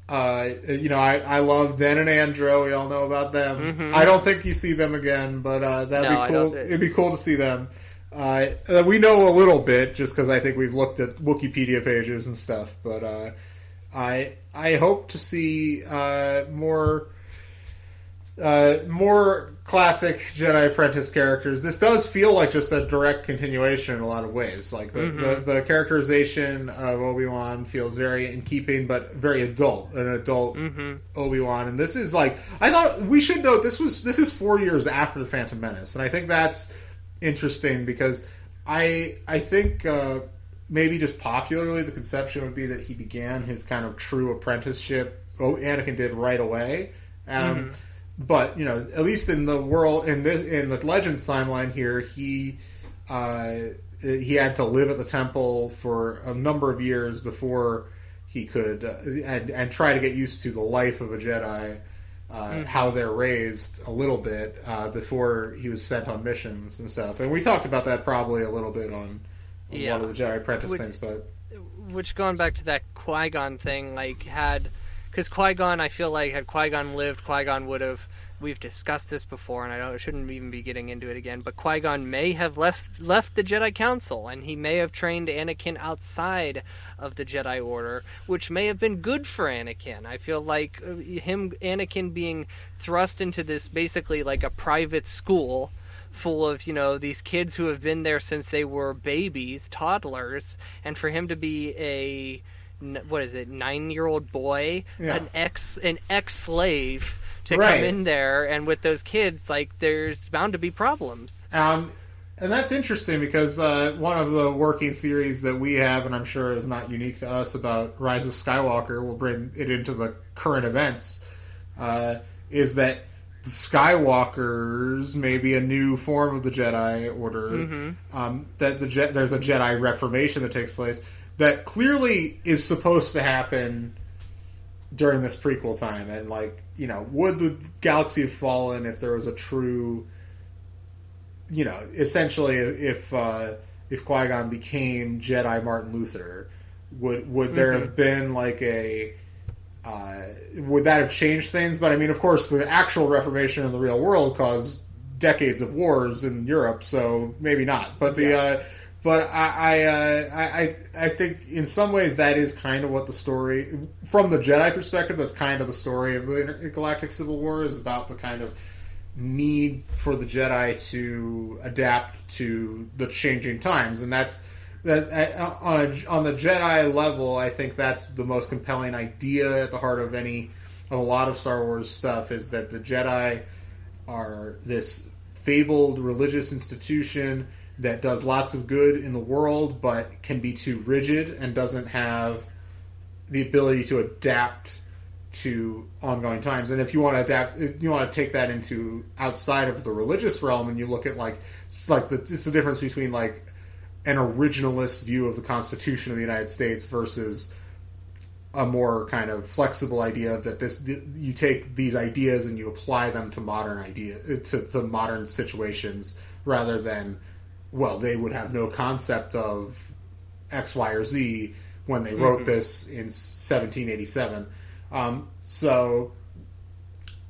I love Den and Andro. We all know about them. Mm-hmm. I don't think you see them again, but that'd be cool. It'd be cool to see them. We know a little bit just because I think we've looked at Wikipedia pages and stuff. But I hope to see more classic Jedi Apprentice characters. This does feel like just a direct continuation in a lot of ways. Like the characterization of Obi-Wan feels very in keeping, but very adult. An adult Obi-Wan. And this is like, I thought we should note this is 4 years after the Phantom Menace, and I think that's interesting because I think maybe just popularly the conception would be that he began his kind of true apprenticeship. Anakin did right away. But at least in the world, in the Legends timeline here, he had to live at the temple for a number of years before he could and try to get used to the life of a Jedi, how they're raised a little bit before he was sent on missions and stuff. And we talked about that probably a little bit on one of the Jedi Apprentice things, but going back to that Qui-Gon thing, because Qui-Gon, I feel like had Qui-Gon lived, Qui-Gon would have. We've discussed this before, and I shouldn't even be getting into it again. But Qui-Gon may have left the Jedi Council, and he may have trained Anakin outside of the Jedi Order, which may have been good for Anakin. I feel like Anakin being thrust into this basically like a private school full of these kids who have been there since they were babies, toddlers, and for him to be a 9-year-old boy, an ex-slave. To come in there, and with those kids, like, there's bound to be problems. And that's interesting because one of the working theories that we have, and I'm sure is not unique to us, about Rise of Skywalker, we'll bring it into the current events, is that the Skywalkers may be a new form of the Jedi Order, that there's a Jedi Reformation that takes place, that clearly is supposed to happen during this prequel time, and would the galaxy have fallen if there was a true, essentially if if Qui-Gon became Jedi Martin Luther? Would there have been like would that have changed things? But I mean, of course, the actual Reformation in the real world caused decades of wars in Europe, so maybe not. But but I think in some ways that is kind of what the story, from the Jedi perspective, that's kind of the story of the Intergalactic Civil War, is about the kind of need for the Jedi to adapt to the changing times, and that's that on the Jedi level. I think that's the most compelling idea at the heart of a lot of Star Wars stuff, is that the Jedi are this fabled religious institution that does lots of good in the world, but can be too rigid and doesn't have the ability to adapt to ongoing times. And if you want to adapt, if you want to take that into outside of the religious realm, and you look at it's the difference between like an originalist view of the Constitution of the United States versus a more kind of flexible idea that you take these ideas and you apply them to to modern situations, rather than, well, they would have no concept of X, Y, or Z when they wrote this in 1787. So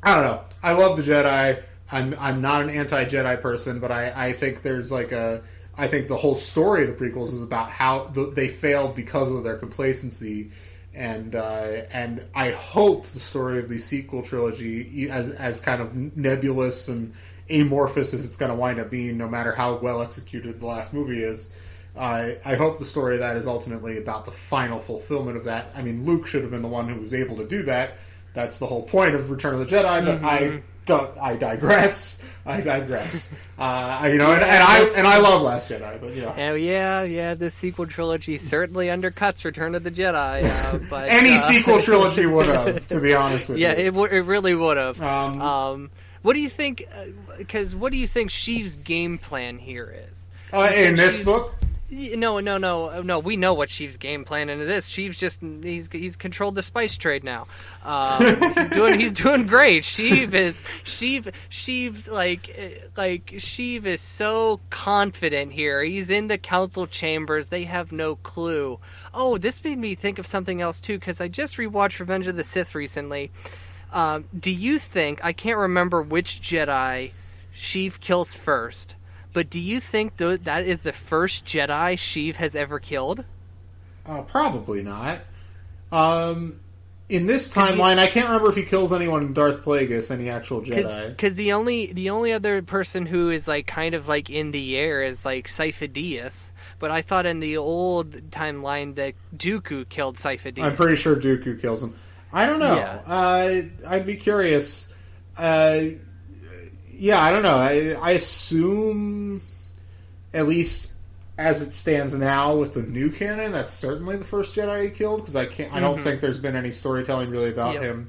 I don't know. I love the Jedi. I'm not an anti-Jedi person, but I think there's I think the whole story of the prequels is about how they failed because of their complacency. And I hope the story of the sequel trilogy, as kind of nebulous and amorphous as it's going to wind up being, no matter how well executed the last movie is, I hope the story of that is ultimately about the final fulfillment of that. I mean, Luke should have been the one who was able to do that. That's the whole point of Return of the Jedi. But I digress. And I love Last Jedi, but Oh yeah. The sequel trilogy certainly undercuts Return of the Jedi. But any sequel trilogy would have, to be honest with you. Yeah, it really would have. What do you think? Because what do you think Sheev's game plan here is? In this book? No. We know what Sheev's game plan into this. Sheev's just he's controlled the spice trade now. He's doing great. Sheev is so confident here. He's in the council chambers. They have no clue. Oh, this made me think of something else too, because I just rewatched Revenge of the Sith recently. Do you think, I can't remember which Jedi Sheev kills first, but do you think that is the first Jedi Sheev has ever killed? Probably not. In this timeline, I can't remember if he kills anyone in Darth Plagueis, any actual Jedi. Because the only other person who is kind of in the air is Sifo-Dyas. But I thought in the old timeline that Dooku killed Sifo-Dyas. I'm pretty sure Dooku kills him. I don't know. Yeah. I'd be curious. Yeah, I don't know. I assume, at least as it stands now with the new canon, that's certainly the first Jedi he killed, because I don't think there's been any storytelling really about him.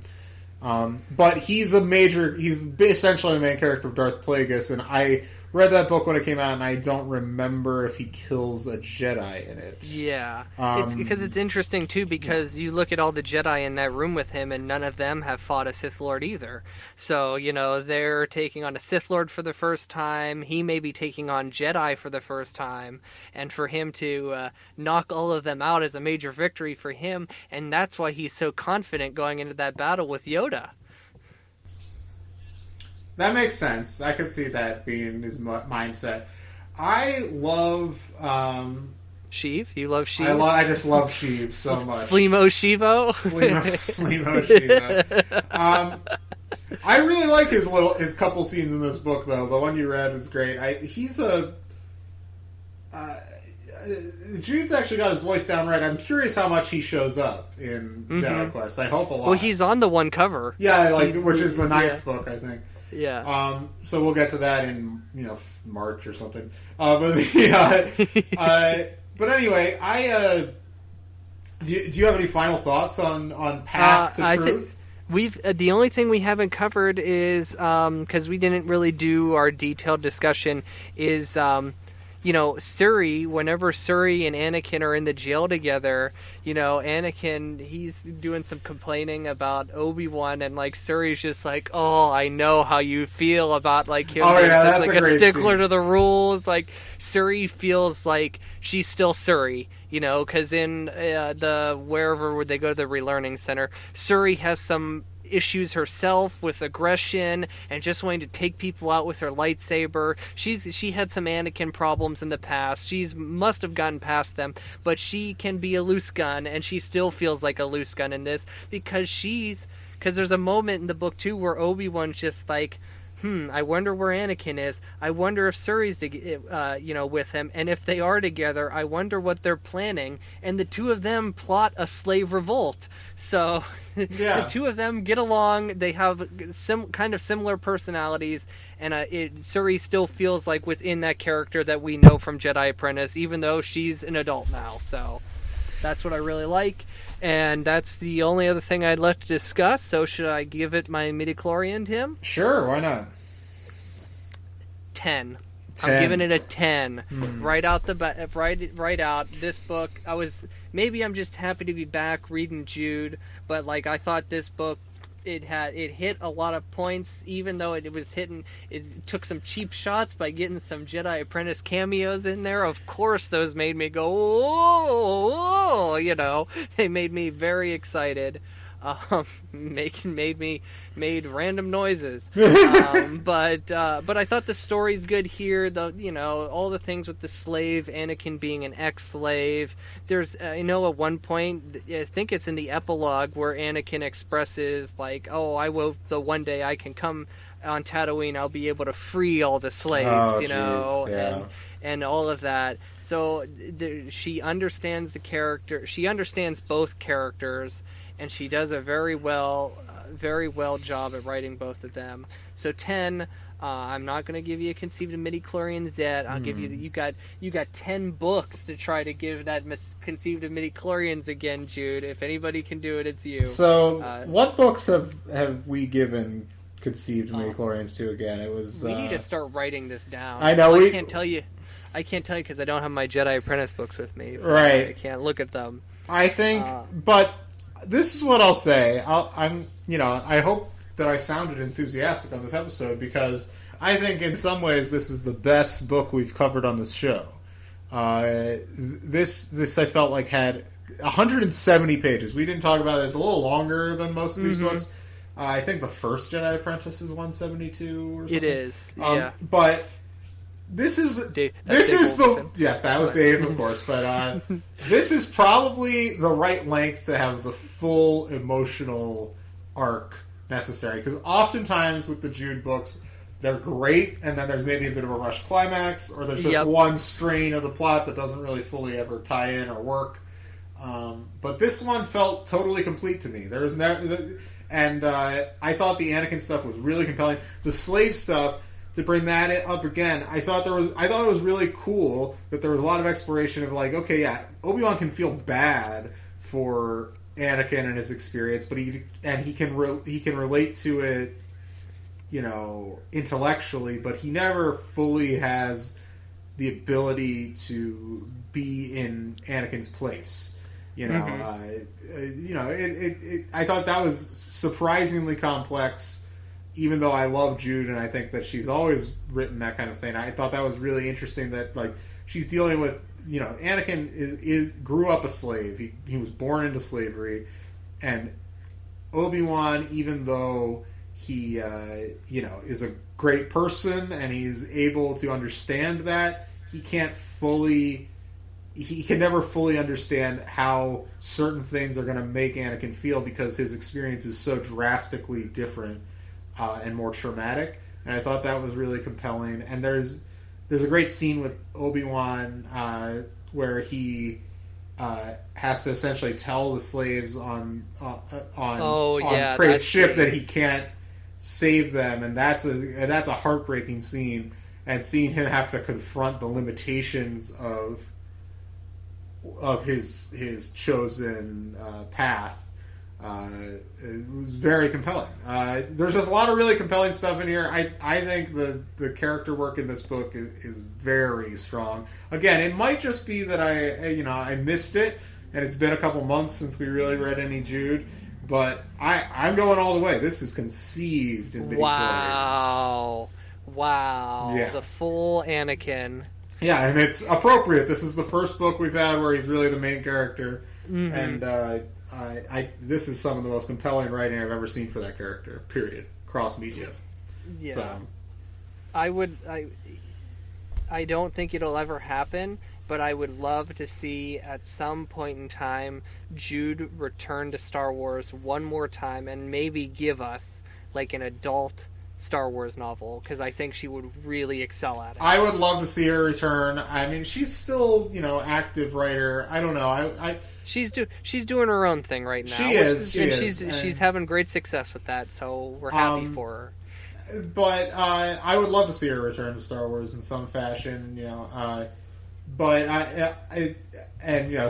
But he's essentially the main character of Darth Plagueis, and I read that book when it came out, and I don't remember if he kills a Jedi in it. Yeah. It's interesting, too, because you look at all the Jedi in that room with him, and none of them have fought a Sith Lord either. So, they're taking on a Sith Lord for the first time. He may be taking on Jedi for the first time. And for him to knock all of them out is a major victory for him, and that's why he's so confident going into that battle with Yoda. That makes sense. I could see that being his mindset. I love Sheev. You love Sheev. I just love Sheev so much. Sleemo Sheevo. Sleemo Sheevo. I really like his couple scenes in this book, though. The one you read was great. Jude's actually got his voice down right. I'm curious how much he shows up in Jedi Quest. I hope a lot. Well, he's on the one cover. Yeah, which is the ninth book, I think. Yeah. So we'll get to that in March or something. But anyway, do you have any final thoughts on Path to Truth? The only thing we haven't covered is because we didn't really do our detailed discussion is whenever Suri and Anakin are in the jail together, Anakin, he's doing some complaining about Obi-Wan, and like Suri's just like, oh, I know how you feel about like him being such like a stickler scene. to the rules. Like Suri feels like she's still Suri, because in wherever they go to the relearning center, Suri has some issues herself with aggression and just wanting to take people out with her lightsaber. She had some Anakin problems in the past. She must have gotten past them, but she can be a loose gun, and she still feels like a loose gun in this because there's a moment in the book too where Obi-Wan's just like, I wonder where Anakin is. I wonder if Suri's with him, and if they are together, I wonder what they're planning. And the two of them plot a slave revolt. So the two of them get along. They have kind of similar personalities, and Suri still feels like within that character that we know from Jedi Apprentice, even though she's an adult now. So that's what I really like. And that's the only other thing I'd left to discuss. So should I give it my midichlorian, Tim? Sure, why not? 10. I'm giving it a 10. Right out right out. This book, I'm just happy to be back reading Jude, but like I thought this book, it hit a lot of points, even though it took some cheap shots by getting some Jedi Apprentice cameos in there. Of course, those made me go, whoa, they made me very excited. Made random noises. But I thought the story's good here. All the things with the slave, Anakin being an ex-slave. There's, at one point, I think it's in the epilogue where Anakin expresses like, "Oh, I will. The one day I can come on Tatooine, I'll be able to free all the slaves." And all of that. So she understands the character. She understands both characters. And she does a very well job at writing both of them. So 10. I'm not going to give you a conceived of midichlorians yet. I'll give you you got 10 books to try to give that conceived of midichlorians again, Jude. If anybody can do it, it's you. So what books have we given conceived midichlorians to again? It was. We need to start writing this down. I know. I can't tell you because I don't have my Jedi Apprentice books with me. So right. I can't look at them. I think, but. This is what I'll say. I hope that I sounded enthusiastic on this episode because I think in some ways this is the best book we've covered on this show. This I felt like had 170 pages. We didn't talk about it. It's a little longer than most of these books. I think the first Jedi Apprentice is 172 or something. It is, yeah. But this is Dave, that was Dave, of course, but this is probably the right length to have the full emotional arc necessary, because oftentimes with the Jude books, they're great, and then there's maybe a bit of a rushed climax, or there's just one strain of the plot that doesn't really fully ever tie in or work. But this one felt totally complete to me. There was and I thought the Anakin stuff was really compelling. The slave stuff, to bring that up again, I thought it was really cool that there was a lot of exploration of like, okay, yeah, Obi-Wan can feel bad for Anakin and his experience, but he can relate to it, intellectually, but he never fully has the ability to be in Anakin's place. I thought that was surprisingly complex. Even though I love Jude and I think that she's always written that kind of thing, I thought that was really interesting that like she's dealing with, Anakin grew up a slave. He was born into slavery, and Obi-Wan, even though he is a great person and he's able to understand that, he can never fully understand how certain things are going to make Anakin feel because his experience is so drastically different. And more traumatic, and I thought that was really compelling. And there's a great scene with Obi-Wan where he has to essentially tell the slaves on Crate's ship that he can't save them, and that's a heartbreaking scene. And seeing him have to confront the limitations of his chosen path. It was very compelling. There's just a lot of really compelling stuff in here. I think the character work in this book is very strong. Again, it might just be that I missed it, and it's been a couple months since we really read any Jude. But I'm going all the way. This is conceived in mini Wow. Yeah. The full Anakin. Yeah, and it's appropriate. This is the first book we've had where he's really the main character, and this is some of the most compelling writing I've ever seen for that character. Period. Cross media. Yeah. So. I don't think it'll ever happen, but I would love to see at some point in time Jude return to Star Wars one more time and maybe give us like an adult Star Wars novel, because I think she would really excel at it. I would love to see her return. I mean, she's still, active writer. I don't know. She's doing her own thing right now. She's having great success with that, so we're happy for her. But I would love to see her return to Star Wars in some fashion, But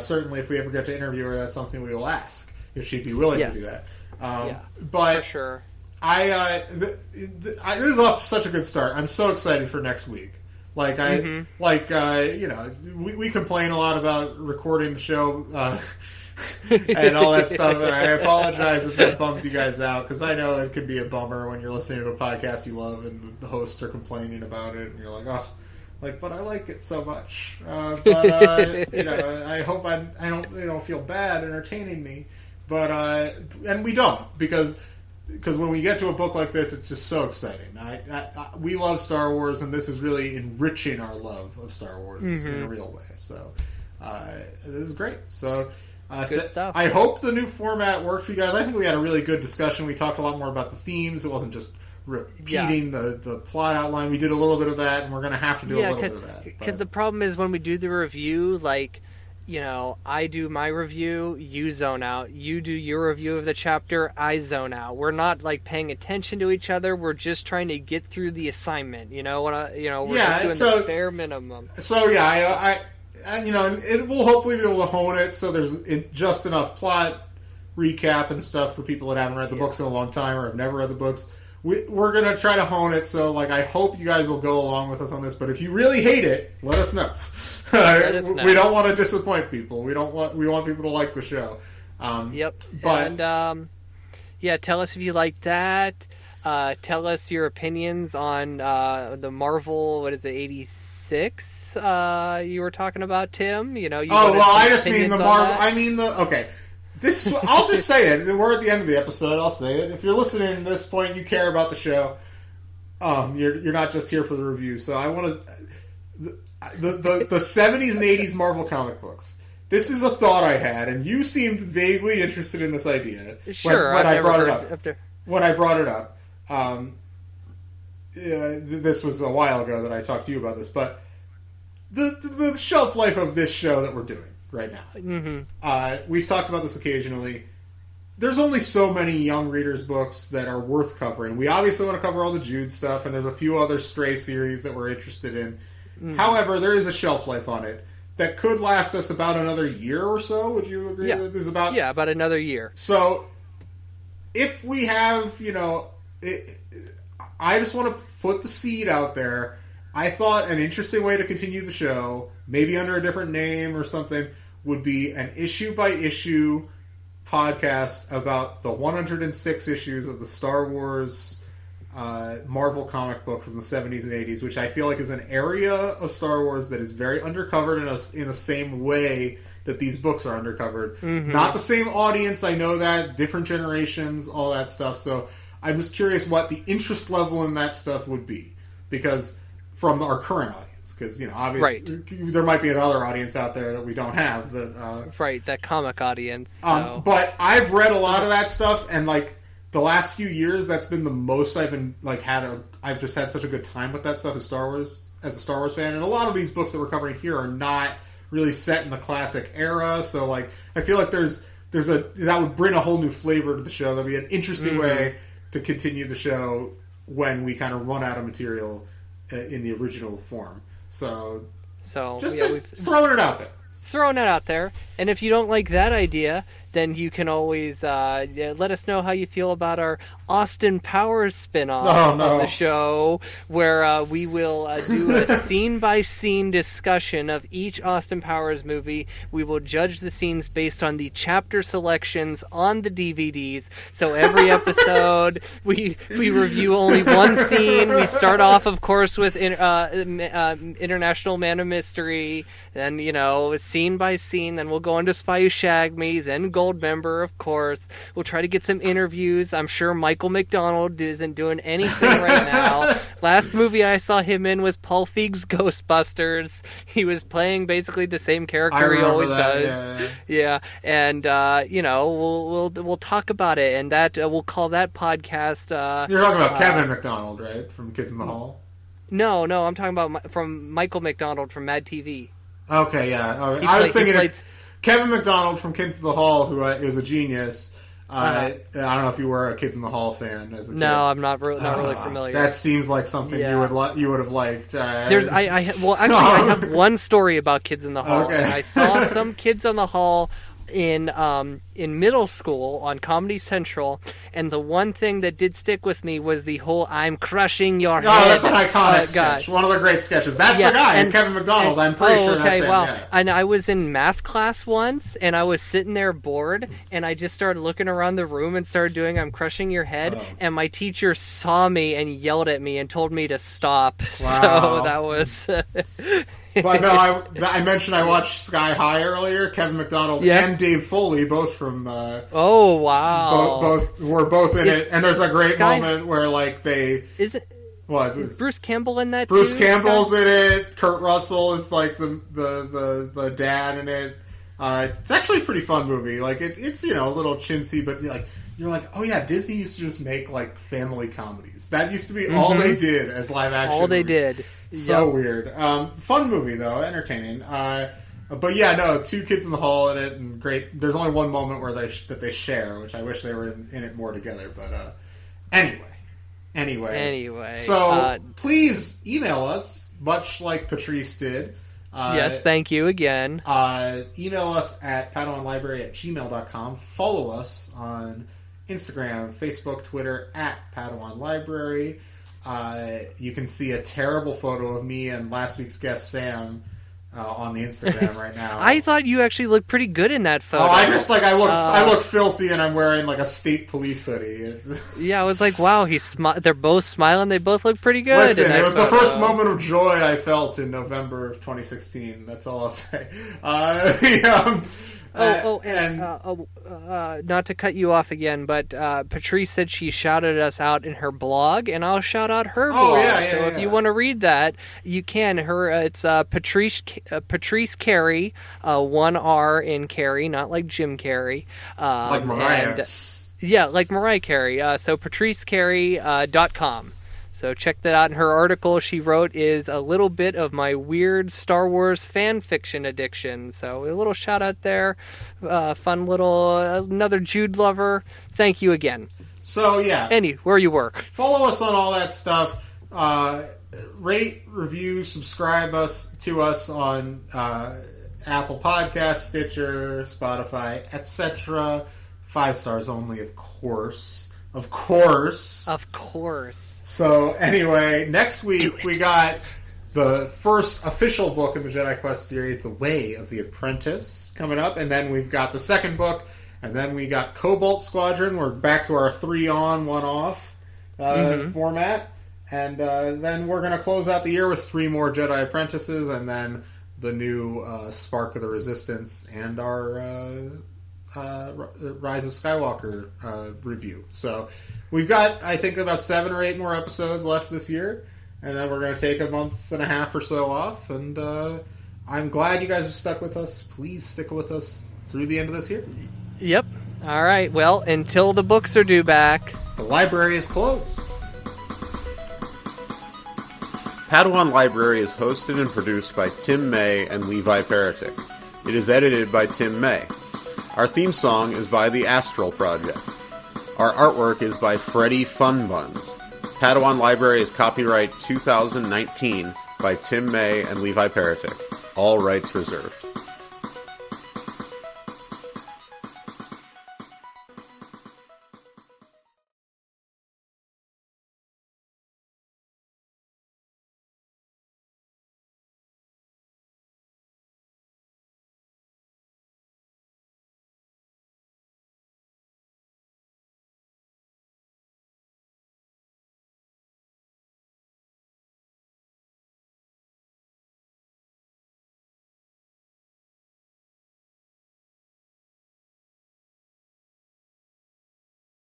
certainly if we ever get to interview her, that's something we will ask if she'd be willing to do that. But for sure. This is off to such a good start. I'm so excited for next week. We complain a lot about recording the show and all that stuff, and I apologize if that bums you guys out, because I know it can be a bummer when you're listening to a podcast you love and the hosts are complaining about it, and you're like, oh. But I like it so much. I hope I don't feel bad entertaining me. But and we don't, because when we get to a book like this, it's just so exciting. We love Star Wars, and this is really enriching our love of Star Wars in a real way. So this is great. So good stuff. I hope the new format works for you guys. I think we had a really good discussion. We talked a lot more about the themes. It wasn't just repeating the plot outline. We did a little bit of that, and we're going to have to do a little bit of that. Because the problem is when we do the review, I do my review, you zone out. You do your review of the chapter, I zone out. We're not paying attention to each other. We're just trying to get through the assignment. We're just doing the bare minimum. So it will hopefully be able to hone it so there's just enough plot recap and stuff for people that haven't read the books in a long time or have never read the books. We're going to try to hone it, so I hope you guys will go along with us on this. But if you really hate it, let us know. We don't want to disappoint people. We want people to like the show. But tell us if you like that. Tell us your opinions on the Marvel. 86? You were talking about, Tim. I just mean the Marvel. I mean okay. I'll just say it. We're at the end of the episode. I'll say it. If you're listening to this point, you care about the show. You're not just here for the review. So I want to the 70s and 80s Marvel comic books. This is a thought I had, and you seemed vaguely interested in this idea. Sure, when I brought it up. When I brought it up, this was a while ago that I talked to you about this, but the shelf life of this show that we're doing right now. We've talked about this occasionally. There's only so many young readers' books that are worth covering. We obviously want to cover all the Jude stuff, and there's a few other stray series that we're interested in. However, there is a shelf life on it that could last us about another year or so. Would you agree that this is about? Yeah, about another year. So, if we have, I just want to put the seed out there. I thought an interesting way to continue the show, maybe under a different name or something, would be an issue-by-issue podcast about the 106 issues of the Star Wars Marvel comic book from the 70s and 80s, which I feel like is an area of Star Wars that is very undercovered in the same way that these books are undercovered. Not the same audience, I know that, different generations, all that stuff. So I'm just curious what the interest level in that stuff would be, because from our current audience, because obviously there might be another audience out there that we don't have that comic audience. So. But I've read a lot of that stuff, and the last few years, that's been the most I've been I've just had such a good time with that stuff as a Star Wars fan. And a lot of these books that we're covering here are not really set in the classic era, so I feel like that would bring a whole new flavor to the show. That'd be an interesting way to continue the show when we kind of run out of material in the original form. So just throwing it out there. Throwing it out there. And if you don't like that idea, then you can always let us know how you feel about our Austin Powers spinoff of the show, where we will do a scene-by-scene discussion of each Austin Powers movie. We will judge the scenes based on the chapter selections on the DVDs. So every episode, we review only one scene. We start off, of course, with International Man of Mystery, then, scene by scene, then we'll go into Spy Who Shagged Me, then Goldmember, of course. We'll try to get some interviews. I'm sure Michael McDonald isn't doing anything right now. Last movie I saw him in was Paul Feig's Ghostbusters. He was playing basically the same character he always does. Yeah. And, we'll talk about it, and that we'll call that podcast... You're talking about Kevin McDonald, right? From Kids in the Hall? No, I'm talking about from Michael McDonald from Mad TV. Okay, yeah. I was thinking Kevin McDonald from Kids in the Hall, who is a genius. I don't know if you were a Kids in the Hall fan as a kid. No, I'm not really familiar. That seems like something you would have liked. I have one story about Kids in the Hall. Okay. I saw some Kids in the Hall in middle school on Comedy Central, and the one thing that did stick with me was the whole "I'm crushing your head." Oh, that's an iconic sketch. One of the great sketches. That's the guy, Kevin McDonald. I'm pretty sure that's him. Well, and I was in math class once, and I was sitting there bored, and I just started looking around the room and started doing "I'm crushing your head," and my teacher saw me and yelled at me and told me to stop. Wow. So that was. But no, I mentioned I watched Sky High earlier. Kevin McDonald and Dave Foley, both from. Oh wow! Both in it, and there's a great moment where is Bruce Campbell in that? Bruce Campbell's in it. Kurt Russell is like the dad in it. It's actually a pretty fun movie. It's a little chintzy, but you're like, oh yeah, Disney used to just make family comedies. That used to be all they did as live action. All they did. So weird. Fun movie though, entertaining. But yeah, no, 2 Kids in the Hall in it, and great. There's only one moment where they share, which I wish they were in it more together. But anyway. So please email us, much like Patrice did. Yes, thank you again. Email us at padawanlibrary@gmail.com. Follow us on Instagram, Facebook, Twitter at Padawan Library. You can see a terrible photo of me and last week's guest Sam on the Instagram right now. I thought you actually looked pretty good in that photo. Oh, I look filthy, and I'm wearing a state police hoodie. Yeah, I was like, wow, they're both smiling. They both look pretty good. Listen, it was the first moment of joy I felt in November of 2016. That's all I'll say. Not to cut you off again, but Patrice said she shouted us out in her blog, and I'll shout out her blog. If you want to read that, you can. It's Patrice Carey, 1 R in Carey, not like Jim Carrey. Like Mariah. Like Mariah Carey. So patricecarey.com. So check that out. And her article she wrote is a little bit of my weird Star Wars fan fiction addiction. So a little shout out there. Fun little, another Jude lover. Thank you again. So yeah. Where you work. Follow us on all that stuff. Rate, review, subscribe to us on Apple Podcasts, Stitcher, Spotify, etc. 5 stars only, of course. Of course. So, anyway, next week we got the first official book in the Jedi Quest series, The Way of the Apprentice, coming up. And then we've got the second book. And then we got Cobalt Squadron. We're back to our 3-on, 1-off format. And then we're going to close out the year with 3 more Jedi Apprentices. And then the new Spark of the Resistance and our Rise of Skywalker review. So we've got, I think, about 7 or 8 more episodes left this year, and then we're going to take a month and a half or so off, and I'm glad you guys have stuck with us. Please stick with us through the end of this year. Yep. All right. Well, until the books are due back, the library is closed. Padawan Library is hosted and produced by Tim May and Levi Peretic. It is edited by Tim May. Our theme song is by the Astral Project. Our artwork is by Freddie Funbuns. Padawan Library is copyright 2019 by Tim May and Levi Peretic. All rights reserved.